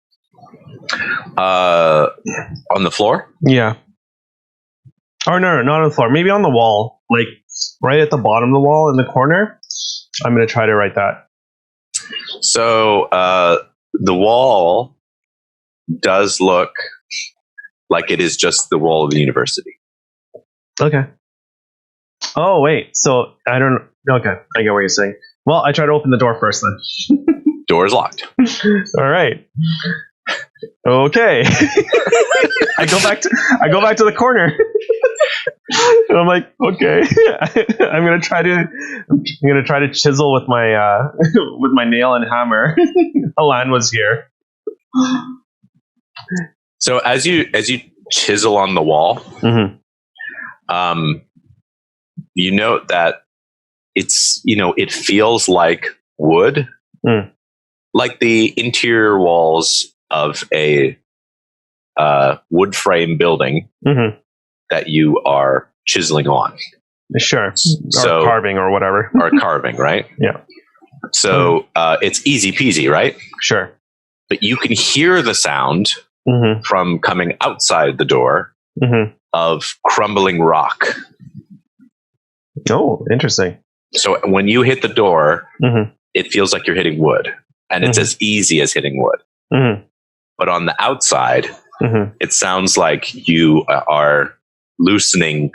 On the floor? Yeah. Or no, not on the floor. Maybe on the wall, like right at the bottom of the wall in the corner. I'm going to try to write that. So the wall does look like it is just the wall of the university. Okay. Oh, wait. So I don't... Okay, I get what you're saying. Well, I try to open the door first then. Door is locked. All right. Okay. I go back to the corner. And I'm like, okay. I'm gonna try to chisel with my with my nail and hammer. Hlan was here. So as you chisel on the wall, you note that it's it feels like wood, like the interior walls of a wood frame building that you are chiseling on. Sure. So, or carving or whatever. Or carving, right? Yeah. So it's easy peasy, right? Sure. But you can hear the sound from coming outside the door of crumbling rock. Oh, interesting. So when you hit the door, it feels like you're hitting wood. And it's as easy as hitting wood. But on the outside, it sounds like you are loosening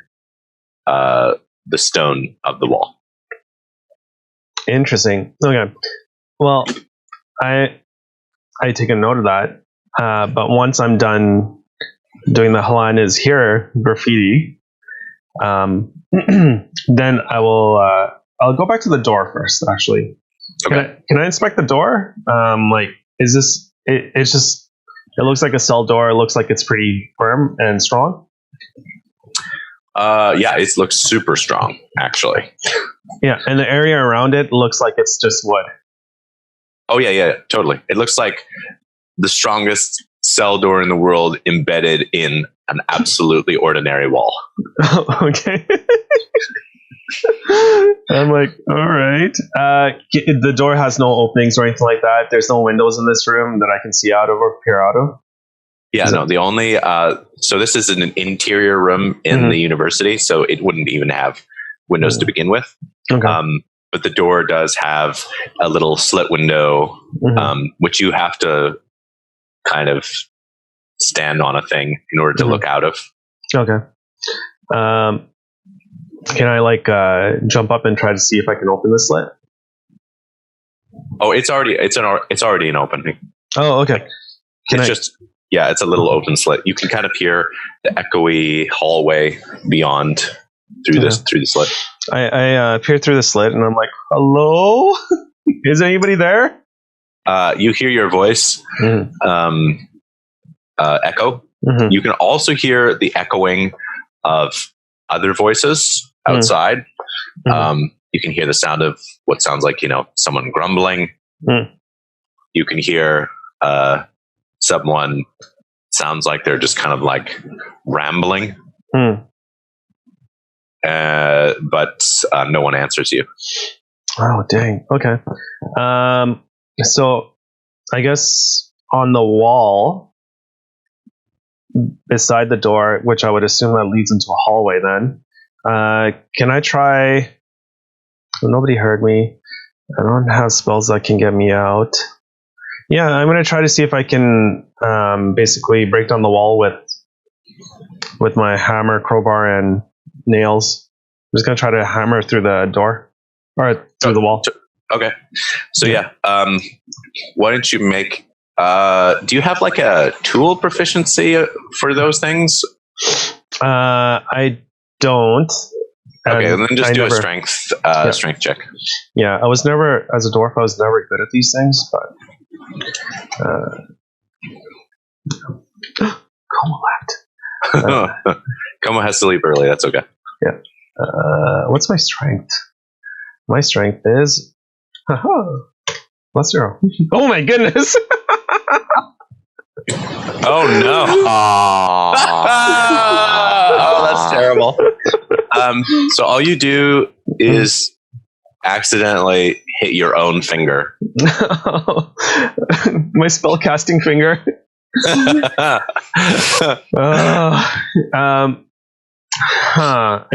the stone of the wall. Interesting. Okay. Well, I take a note of that. But once I'm done doing the Hlan is here graffiti, then I will. I'll go back to the door first. Actually, Okay. Can I inspect the door? Like, is it's just, it looks like a cell door. It looks like it's pretty firm and strong. Yeah, it looks super strong, actually. Yeah, and the area around it looks like it's just wood. Oh, yeah, totally. It looks like the strongest cell door in the world embedded in an absolutely ordinary wall. Okay. I'm like, all right. The door has no openings or anything like that. There's no windows in this room that I can see out of or peer out of. Yeah, no, the only... so this is an interior room in the university, so it wouldn't even have windows to begin with. Okay. But the door does have a little slit window, which you have to kind of stand on a thing in order to look out of. Okay. Can I jump up and try to see if I can open the slit? Oh, it's already an opening. Oh, okay. It's a little open slit. You can kind of hear the echoey hallway beyond through the slit. I peer through the slit and I'm like, hello? Is anybody there? You hear your voice echo. You can also hear the echoing of other voices outside. You can hear the sound of what sounds like, someone grumbling. You can hear someone sounds like they're just kind of like rambling. But no one answers you. Oh, dang. Okay. So I guess on the wall beside the door, which I would assume that leads into a hallway then, can I try... Nobody heard me. I don't have spells that can get me out. Yeah, I'm going to try to see if I can basically break down the wall with my hammer, crowbar, and nails. I'm just going to try to hammer through the door. Or through the wall. Okay. So yeah, why don't you make... do you have like a tool proficiency for those things? I don't. Okay, then just do a strength check. Yeah, I was never, as a dwarf, I was never good at these things, but... Como left. Como has to leave early, that's okay. Yeah. What's my strength? My strength is... +0. Oh my goodness! Oh no! Oh, that's terrible. So all you do is accidentally hit your own finger. My spellcasting finger. I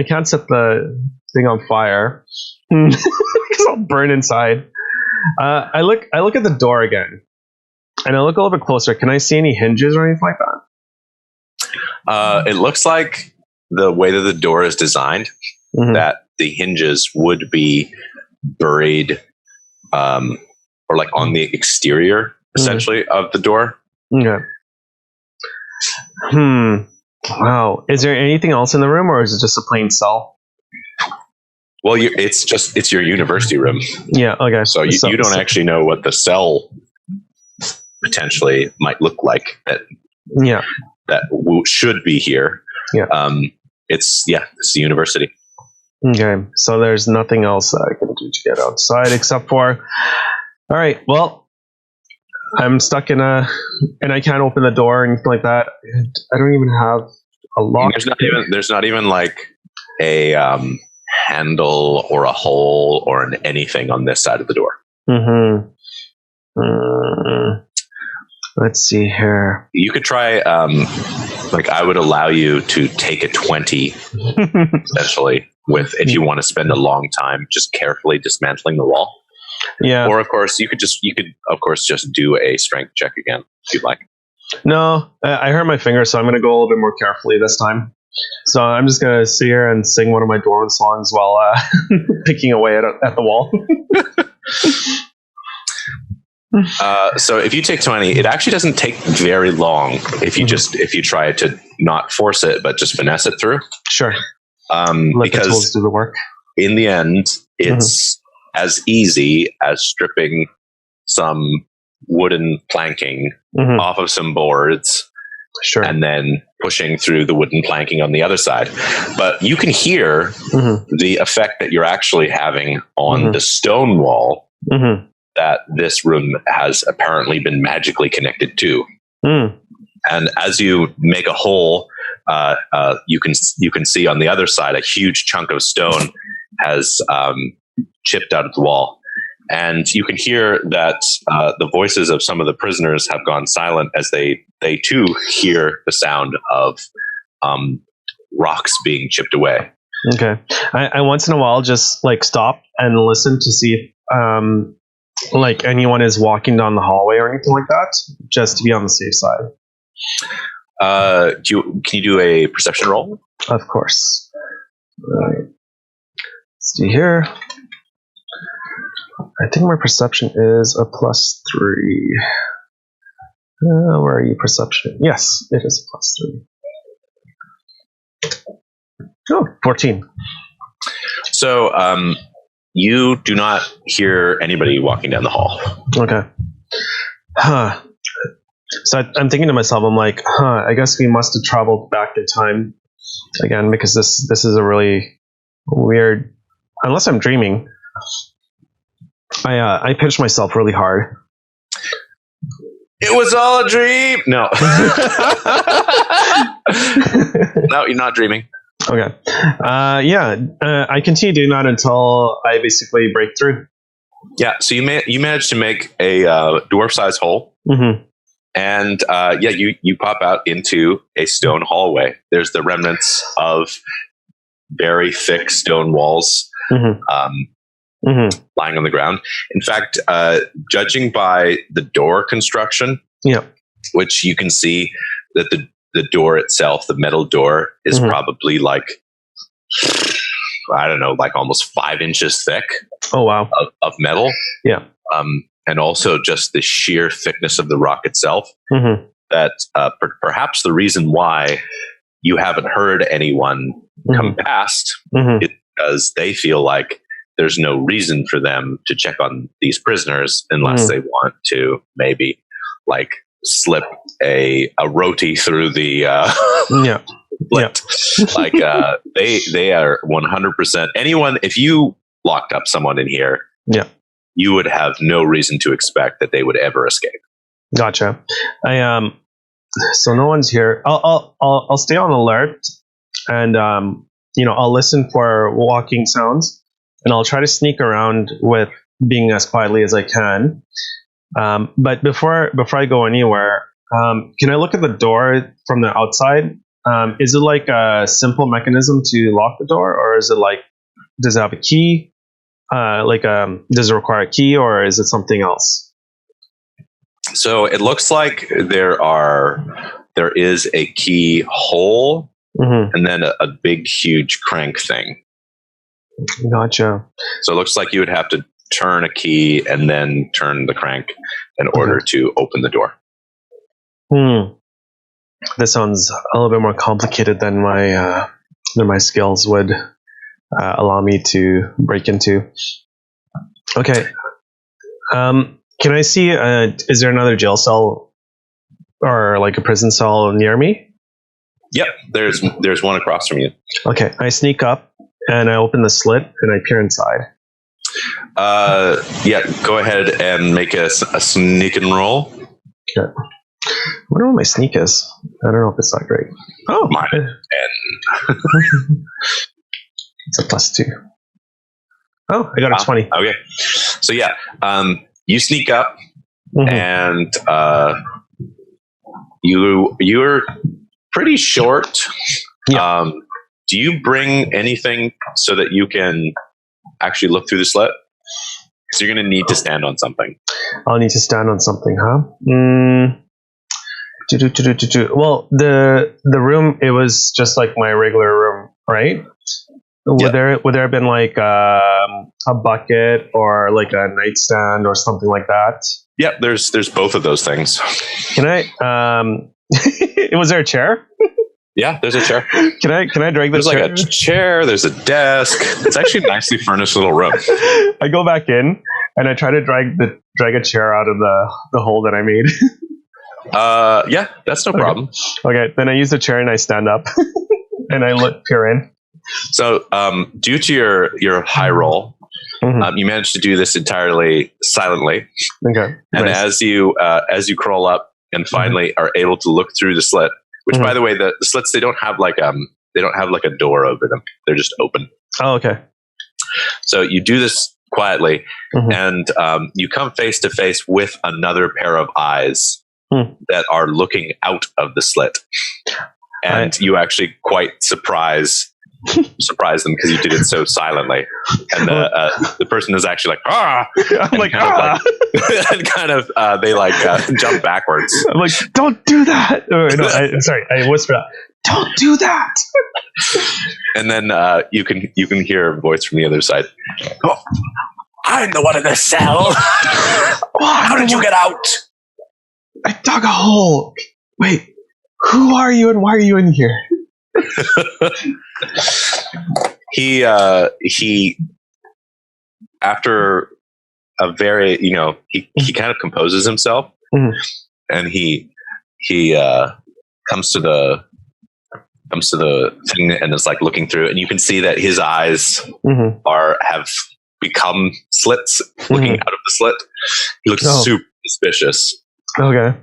can't set the thing on fire because I'll burn inside. I look at the door again, and I look a little bit closer. Can I see any hinges or anything like that? It looks like the way that the door is designed, that the hinges would be buried, or like on the exterior, essentially, of the door. Okay. Wow. Is there anything else in the room, or is it just a plain cell? Well, it's your university room. Yeah. Okay. So you don't actually know what the cell potentially might look like. That should be here. Yeah. It's the university. Okay. So there's nothing else that I can do to get outside except for. All right. Well, I'm stuck in and I can't open the door or anything like that. I don't even have a lock. There's not even like a handle or a hole or anything on this side of the door. Let's see here. You could try, I would allow you to take a 20, essentially, if you want to spend a long time just carefully dismantling the wall. Yeah. Or of course, you could just do a strength check again if you'd like. No, I hurt my finger, so I'm going to go a little bit more carefully this time. So I'm just going to sit here and sing one of my Dwarven songs while picking away at the wall. So if you take 20, it actually doesn't take very long if you try to not force it, but just finesse it through. Sure. Let the tools do the work. In the end, it's as easy as stripping some wooden planking Mhm. off of some boards, Sure. and then pushing through the wooden planking on the other side. But you can hear Mhm. the effect that you're actually having on Mhm. the stone wall Mhm. that this room has apparently been magically connected to. Mm. And as you make a hole, you can see on the other side a huge chunk of stone has chipped out of the wall. And you can hear that the voices of some of the prisoners have gone silent as they too hear the sound of rocks being chipped away. Okay. I once in a while just like stop and listen to see if like anyone is walking down the hallway or anything like that, just to be on the safe side. Can you do a perception roll? Of course. Right. Let's see here. I think my perception is a +3. Where are you, perception? Yes, it is a +3. Oh, 14. So you do not hear anybody walking down the hall. Okay. Huh. So I'm thinking to myself, I'm like, I guess we must have traveled back in time again, because this is a really weird, unless I'm dreaming. I pitched myself really hard. It was all a dream. No. No, you're not dreaming. Okay. I continue doing that until I basically break through. Yeah, so you managed to make a dwarf-sized hole. Mm-hmm. And you pop out into a stone hallway. There's the remnants of very thick stone walls lying on the ground. In fact, judging by the door construction, which you can see that the door itself, the metal door, is probably like, I don't know, like almost 5 inches thick. Oh, wow. Of metal. Yeah. And also just the sheer thickness of the rock itself. That perhaps the reason why you haven't heard anyone come past is because they feel like there's no reason for them to check on these prisoners unless they want to maybe like slip a roti through the like they are 100% anyone. If you locked up someone in here, you would have no reason to expect that they would ever escape. Gotcha. So no one's here. I'll stay on alert, and I'll listen for walking sounds, and I'll try to sneak around with being as quietly as I can. But before I go anywhere, can I look at the door from the outside? Is it like a simple mechanism to lock the door, or is it like, does it have a key? Does it require a key, or is it something else? So it looks like there is a key hole and then a big, huge crank thing. Gotcha. So it looks like you would have to turn a key and then turn the crank in order to open the door. This sounds a little bit more complicated than my skills would allow me to break into. Okay. Can I see? Is there another jail cell or like a prison cell near me? Yep, there's one across from you. Okay, I sneak up and I open the slit and I peer inside. Go ahead and make a sneak and roll. Okay. I wonder what my sneak is. I don't know if it's that great. Oh, mine. It's a +2. Oh, I got a 20. Okay. So you sneak up and you're pretty short. Yeah. Do you bring anything so that you can actually look through the slit? Because you're going to need to stand on something. I'll need to stand on something, huh? Well, the room, it was just like my regular room, right? Would there have been like a bucket or like a nightstand or something like that? Yep, there's both of those things. Can I? Was there a chair? Yeah, there's a chair. Can I drag the chair? There's like a chair. There's a desk. It's actually a nicely furnished little room. I go back in and I try to drag drag a chair out of the hole that I made? Yeah, that's no problem. Okay, then I use the chair and I stand up and I peer in. So, due to your high roll, you managed to do this entirely silently. Okay. And Nice. as you crawl up and finally are able to look through the slit, which by the way, the slits they don't have like a door over them; they're just open. Oh, okay. So you do this quietly, and you come face to face with another pair of eyes that are looking out of the slit, and you actually quite surprise them because you did it so silently, and the person is actually like I'm like and kind of they like jump backwards. I'm like, don't do that. No, I whisper out, don't do that. And then you can hear a voice from the other side. Oh, I'm the one in the cell. How did you get out? I dug a hole. Wait, who are you and why are you in here? He after a very he kind of composes himself, and he comes to the thing and is like looking through, and you can see that his eyes have become slits looking out of the slit. He looks super suspicious. Okay.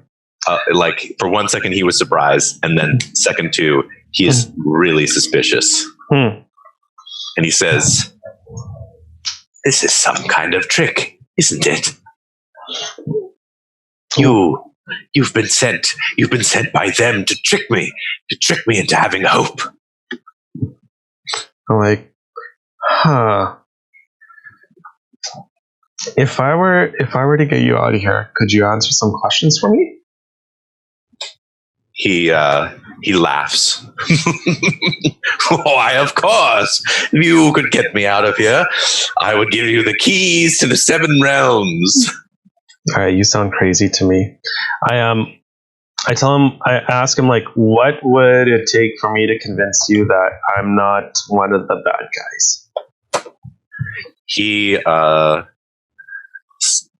Like for 1 second he was surprised, and then second two he is really suspicious. And he says, "This is some kind of trick, isn't it? You've been sent by them to trick me into having hope." I'm like, If I were to get you out of here, could you answer some questions for me? He laughs. Why, of course. If you could get me out of here, I would give you the keys to the 7 realms. All right, you sound crazy to me. I ask him like, what would it take for me to convince you that I'm not one of the bad guys?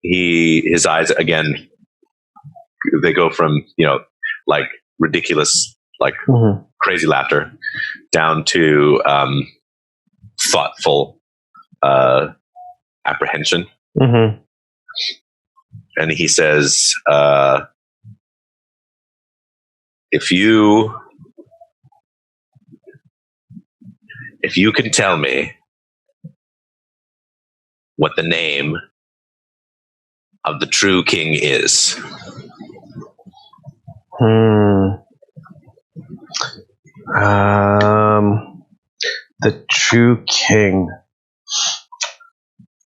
His eyes again, they go from like ridiculous, like crazy laughter, down to thoughtful apprehension. And he says, if you can tell me what the name of the true king is. The true king.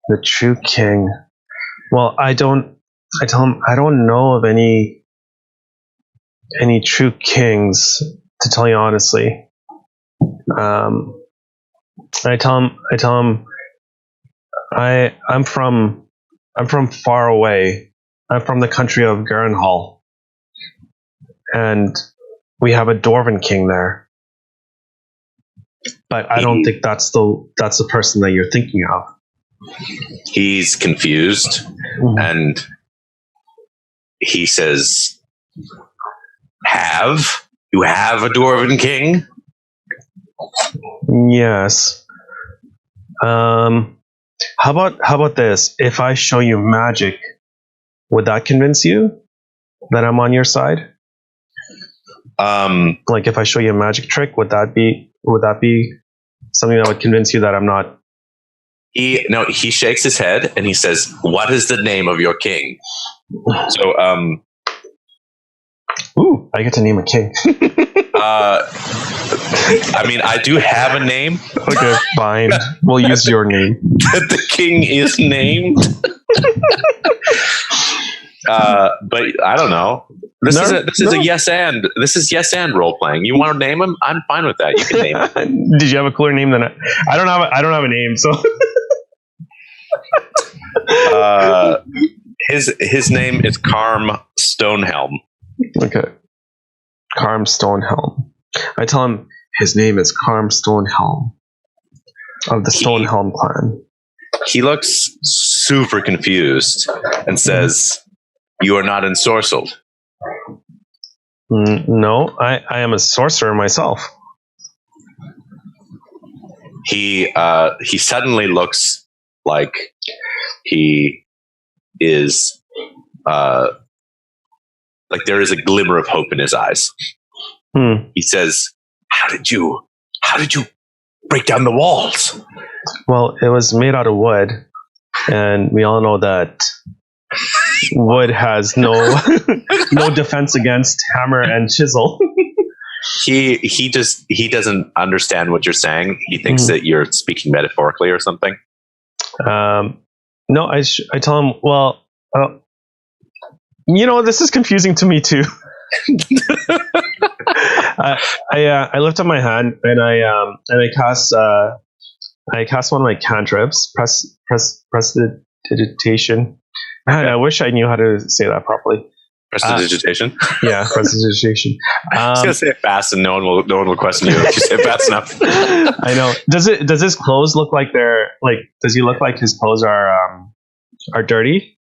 The true king. Well, I tell him I don't know of any true kings, to tell you honestly. I tell him I'm from far away. I'm from the country of Garenhall, and we have a Dwarven king there. But I don't think that's the person that you're thinking of. He's confused, and he says, "You have a Dwarven king?" Yes. How about this? If I show you magic, would that convince you that I'm on your side? Like if I show you a magic trick, would that be something that would convince you that I'm not? He shakes his head and he says, "What is the name of your king?" So, ooh, I get to name a king. I mean, I do have a name. Okay, fine. We'll use your name. The king is named. But I don't know. This is a yes and. This is yes and role playing. You want to name him? I'm fine with that. You can name him. Did you have a cooler name than I don't have a name, so. His name is Carm Stonehelm. Okay. Carm Stonehelm. I tell him his name is Carm Stonehelm of the Stonehelm clan. He looks super confused and says, "You are not ensorcelled." No, I am a sorcerer myself. He suddenly looks like he is like there is a glimmer of hope in his eyes. He says, "How did you break down the walls?" Well, it was made out of wood, and we all know that wood has no no defense against hammer and chisel. He doesn't understand what you're saying. He thinks that you're speaking metaphorically or something. No, I tell him, well, this is confusing to me too. I lift up my hand and I cast one of my cantrips, prestidigitation. Man, I wish I knew how to say that properly. Prestidigitation. Yeah, prestidigitation. I was gonna say it fast, and no one will question you if you say it fast enough. I know. Does his clothes look like they're like? Does he look like his clothes are dirty?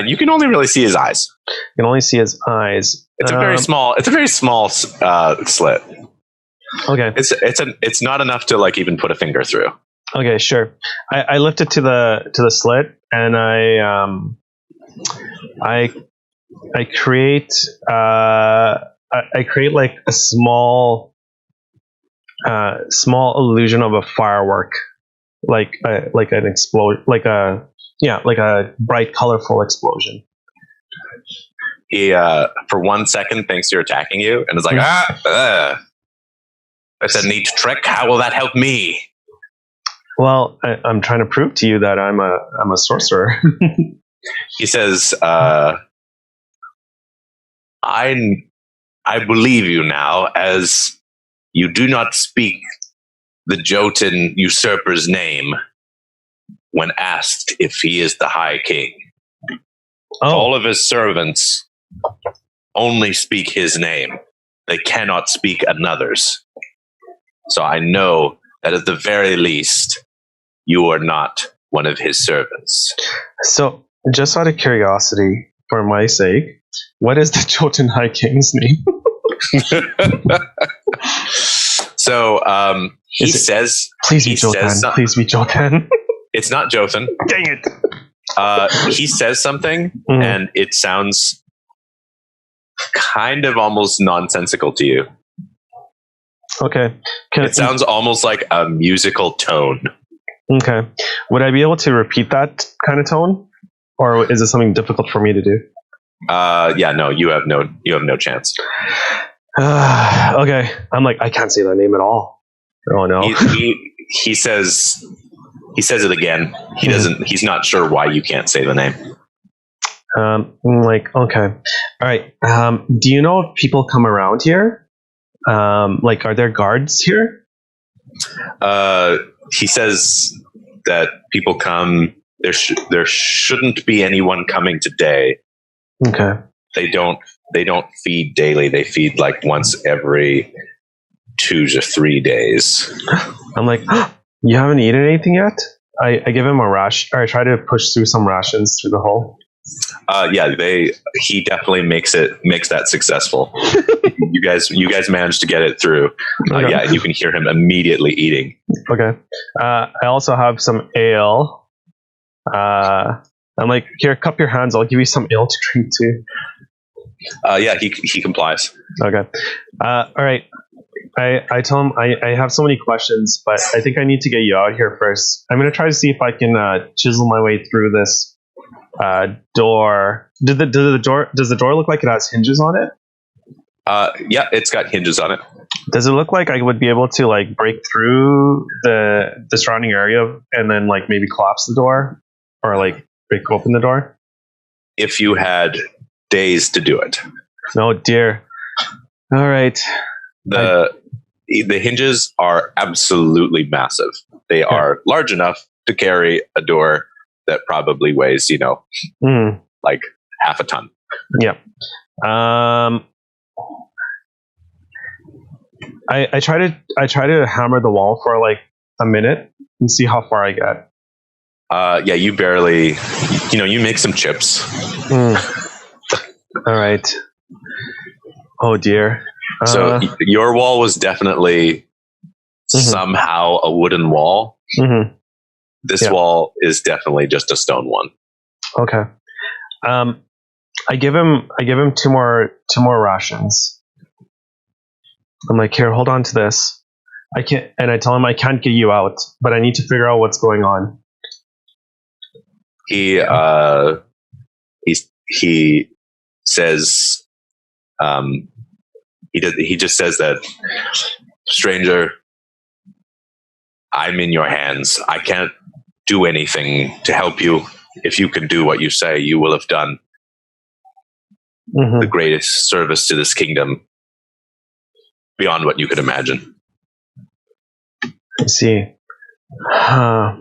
You can only really see his eyes. You can only see his eyes. It's a very small. It's a very small slit. Okay. It's not enough to like even put a finger through. Okay, sure. I lift it to the slit, and I create like a small illusion of a firework, like an explosion, like a bright, colorful explosion. He for 1 second thinks you're attacking you, and is like, that's a neat trick. How will that help me? Well, I'm trying to prove to you that I'm a sorcerer. He says, I believe you now, as you do not speak the Jotun usurper's name when asked if he is the High King. Oh. All of his servants only speak his name. They cannot speak another's. So I know that at the very least, you are not one of his servants. So, just out of curiosity, for my sake, what is the Jotun High King's name? So he says, "Please be Jotun. Please be Jotun." It's not Jotun. Dang it! He says something, and it sounds kind of almost nonsensical to you. Okay. It sounds almost like a musical tone. Okay. Would I be able to repeat that kind of tone, or is it something difficult for me to do? Yeah, no, you have no chance. Okay. I'm like, I can't say that name at all. Oh no. He says it again. He doesn't. He's not sure why you can't say the name. Like, okay. All right. Do you know if people come around here? Like, are there guards here? He says that people come. There shouldn't be anyone coming today. Okay. They don't feed daily. They feed like once every 2 to 3 days. I'm like, you haven't eaten anything yet? I give him a ration, or I try to push through some rations through the hole. Yeah, he definitely makes that successful. you guys managed to get it through. Okay. Yeah, you can hear him immediately eating. Okay. I also have some ale. I'm like, here, cup your hands. I'll give you some ale to drink too. Yeah, he complies. Okay. All right. I tell him I have so many questions, but I think I need to get you out here first. I'm going to try to see if I can chisel my way through this door. Does the door look like it has hinges on it? Yeah, it's got hinges on it. Does it look like I would be able to like break through the surrounding area and then like maybe collapse the door, or like break open the door? If you had days to do it. Oh dear. All right. The hinges are absolutely massive. They are large enough to carry a door that probably weighs, like half a ton. Yep. I try to hammer the wall for like a minute and see how far I get. Yeah, you barely, you make some chips. All right. Oh dear. So your wall was definitely somehow a wooden wall. Mm-hmm. This wall is definitely just a stone one. Okay. I give him two more rations. I'm like, here, hold on to this. I can't, and I tell him I can't get you out, but I need to figure out what's going on. He says, he just says that, stranger, I'm in your hands. I can't do anything to help you. If you can do what you say, you will have done the greatest service to this kingdom beyond what you could imagine. I see. I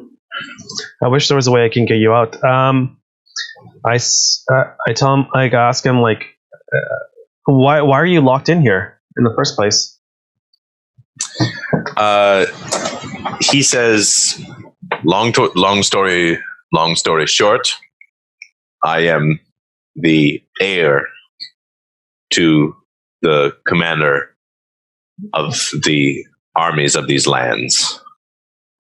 wish there was a way I can get you out. I tell him, like, ask him, like, why are you locked in here in the first place? He says, long story short, I am the heir to the commander of the armies of these lands.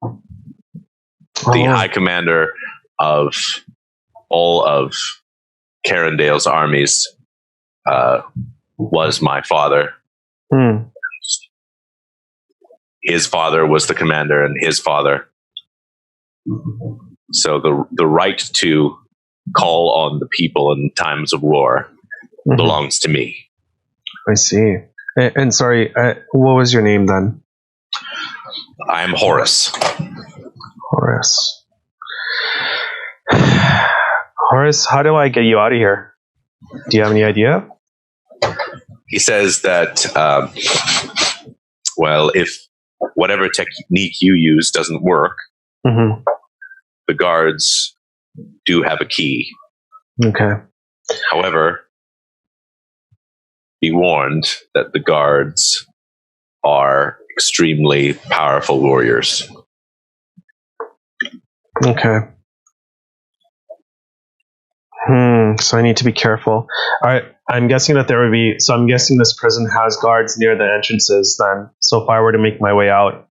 The high commander of all of Carindale's armies was my father. His father was the commander, and his father. So the right to call on the people in times of war belongs to me. I see. And sorry, what was your name then? I'm Horace. Horace. Horace, how do I get you out of here? Do you have any idea? He says that, well, if whatever technique you use doesn't work, the guards do have a key. Okay. However, be warned that the guards are extremely powerful warriors. Okay. So I need to be careful. All right. I'm guessing that there would be. So I'm guessing this prison has guards near the entrances. Then, so if I were to make my way out,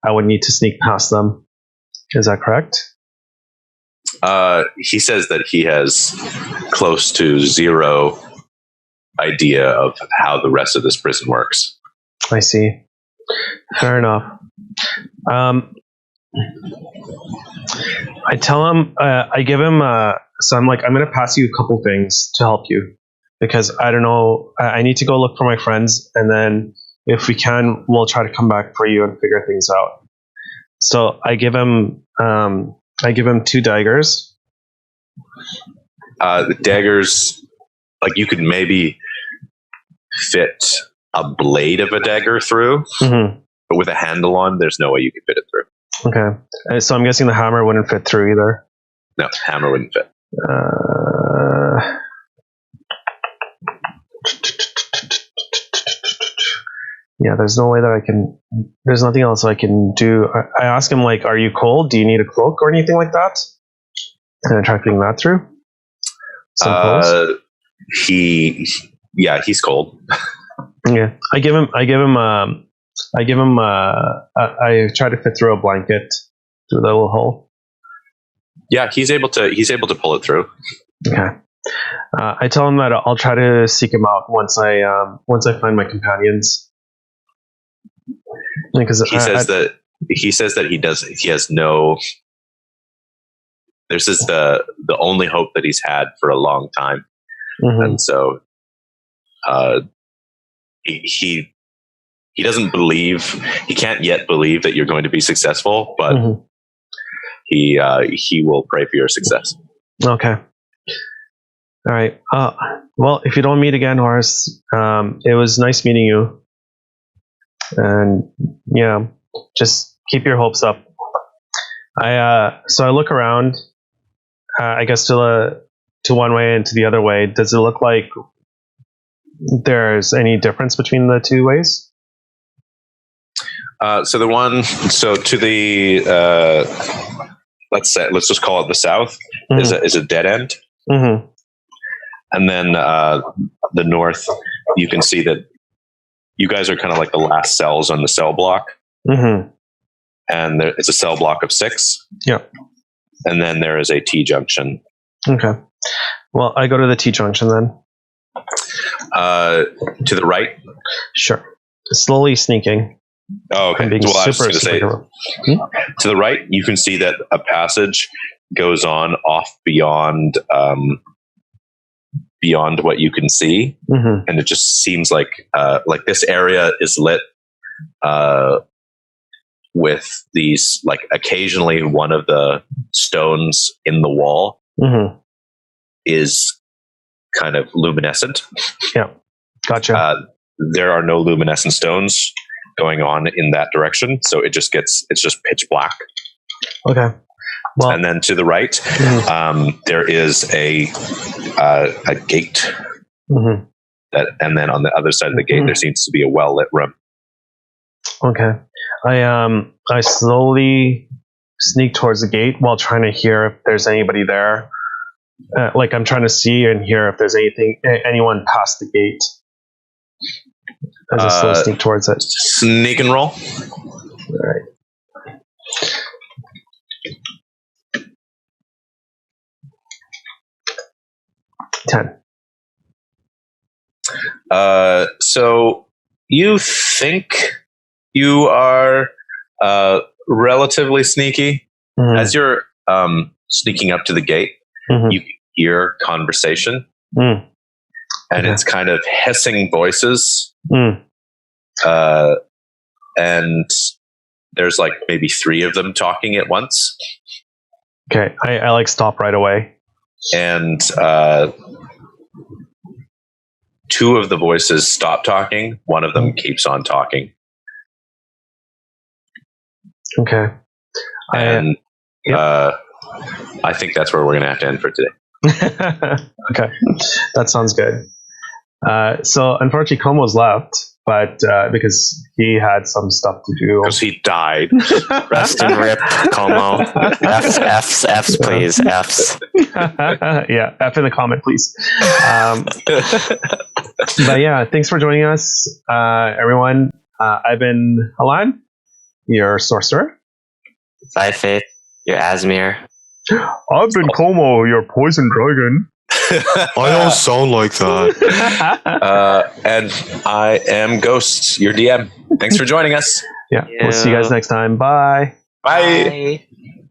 I would need to sneak past them. Is that correct? He says that he has close to zero idea of how the rest of this prison works. I see. Fair enough. I tell him, I give him, so I'm like, I'm going to pass you a couple things to help you, because I don't know, I need to go look for my friends, and then if we can, we'll try to come back for you and figure things out. So I give him 2 daggers. The daggers, like, you could maybe fit a blade of a dagger through, but with a handle on, there's no way you could fit it through. Okay. So I'm guessing the hammer wouldn't fit through either. No, hammer wouldn't fit. Yeah, there's no way that I can. There's nothing else I can do. I ask him, like, are you cold? Do you need a cloak or anything like that? Can I try putting that through? He's cold. Yeah, I try to fit through a blanket through the little hole. Yeah, he's able to pull it through. Okay. I tell him that I'll try to seek him out once I find my companions. Because he says that he has no. This is the only hope that he's had for a long time, and so he doesn't believe, he can't yet believe that you're going to be successful, but he will pray for your success. Okay. All right. Well, if you don't meet again, Horace, it was nice meeting you. And yeah, just keep your hopes up. So I look around, I guess to one way and to the other way. Does it look like there's any difference between the two ways? So to the let's just call it the south, is a dead end. Mm-hmm. And then the north, you can see that you guys are kind of like the last cells on the cell block. Mm-hmm. And it's a cell block of 6. Yeah. And then there is a T-junction. Okay. Well, I go to the T-junction then. To the right. Sure. Slowly sneaking. Oh, okay. I'm being Well, I was super, going to say, super to the right, you can see that a passage goes on off beyond what you can see, and it just seems like this area is lit with these, like, occasionally one of the stones in the wall is kind of luminescent. Yeah, gotcha. There are no luminescent stones going on in that direction, so it's just pitch black. Okay. Well, and then to the right, there is a gate. And then on the other side of the gate, there seems to be a well-lit room. Okay. I slowly sneak towards the gate while trying to hear if there's anybody there. Like, I'm trying to see and hear if there's anyone past the gate. I just slowly sneak towards it. Sneak and roll. All right. 10. So you think you are relatively sneaky. As you're sneaking up to the gate, you hear conversation, and it's kind of hissing voices. And there's like maybe 3 of them talking at once. Okay, I like stop right away. And 2 of the voices stop talking. 1 of them keeps on talking. Okay. And I think that's where we're going to have to end for today. Okay, that sounds good. So unfortunately, Como's left, but because he had some stuff to do. Because he died. Rest and rip, Como. F's, please. F's. Yeah, F in the comment, please. But yeah, thanks for joining us, everyone. I've been Hlan, your sorcerer. Xy Faeth, your Asmir. I've been Como, your poison dragon. I don't sound like that. And I am Ghost, your DM. Thanks for joining us. Yeah, we'll see you guys next time. Bye. Bye. Bye.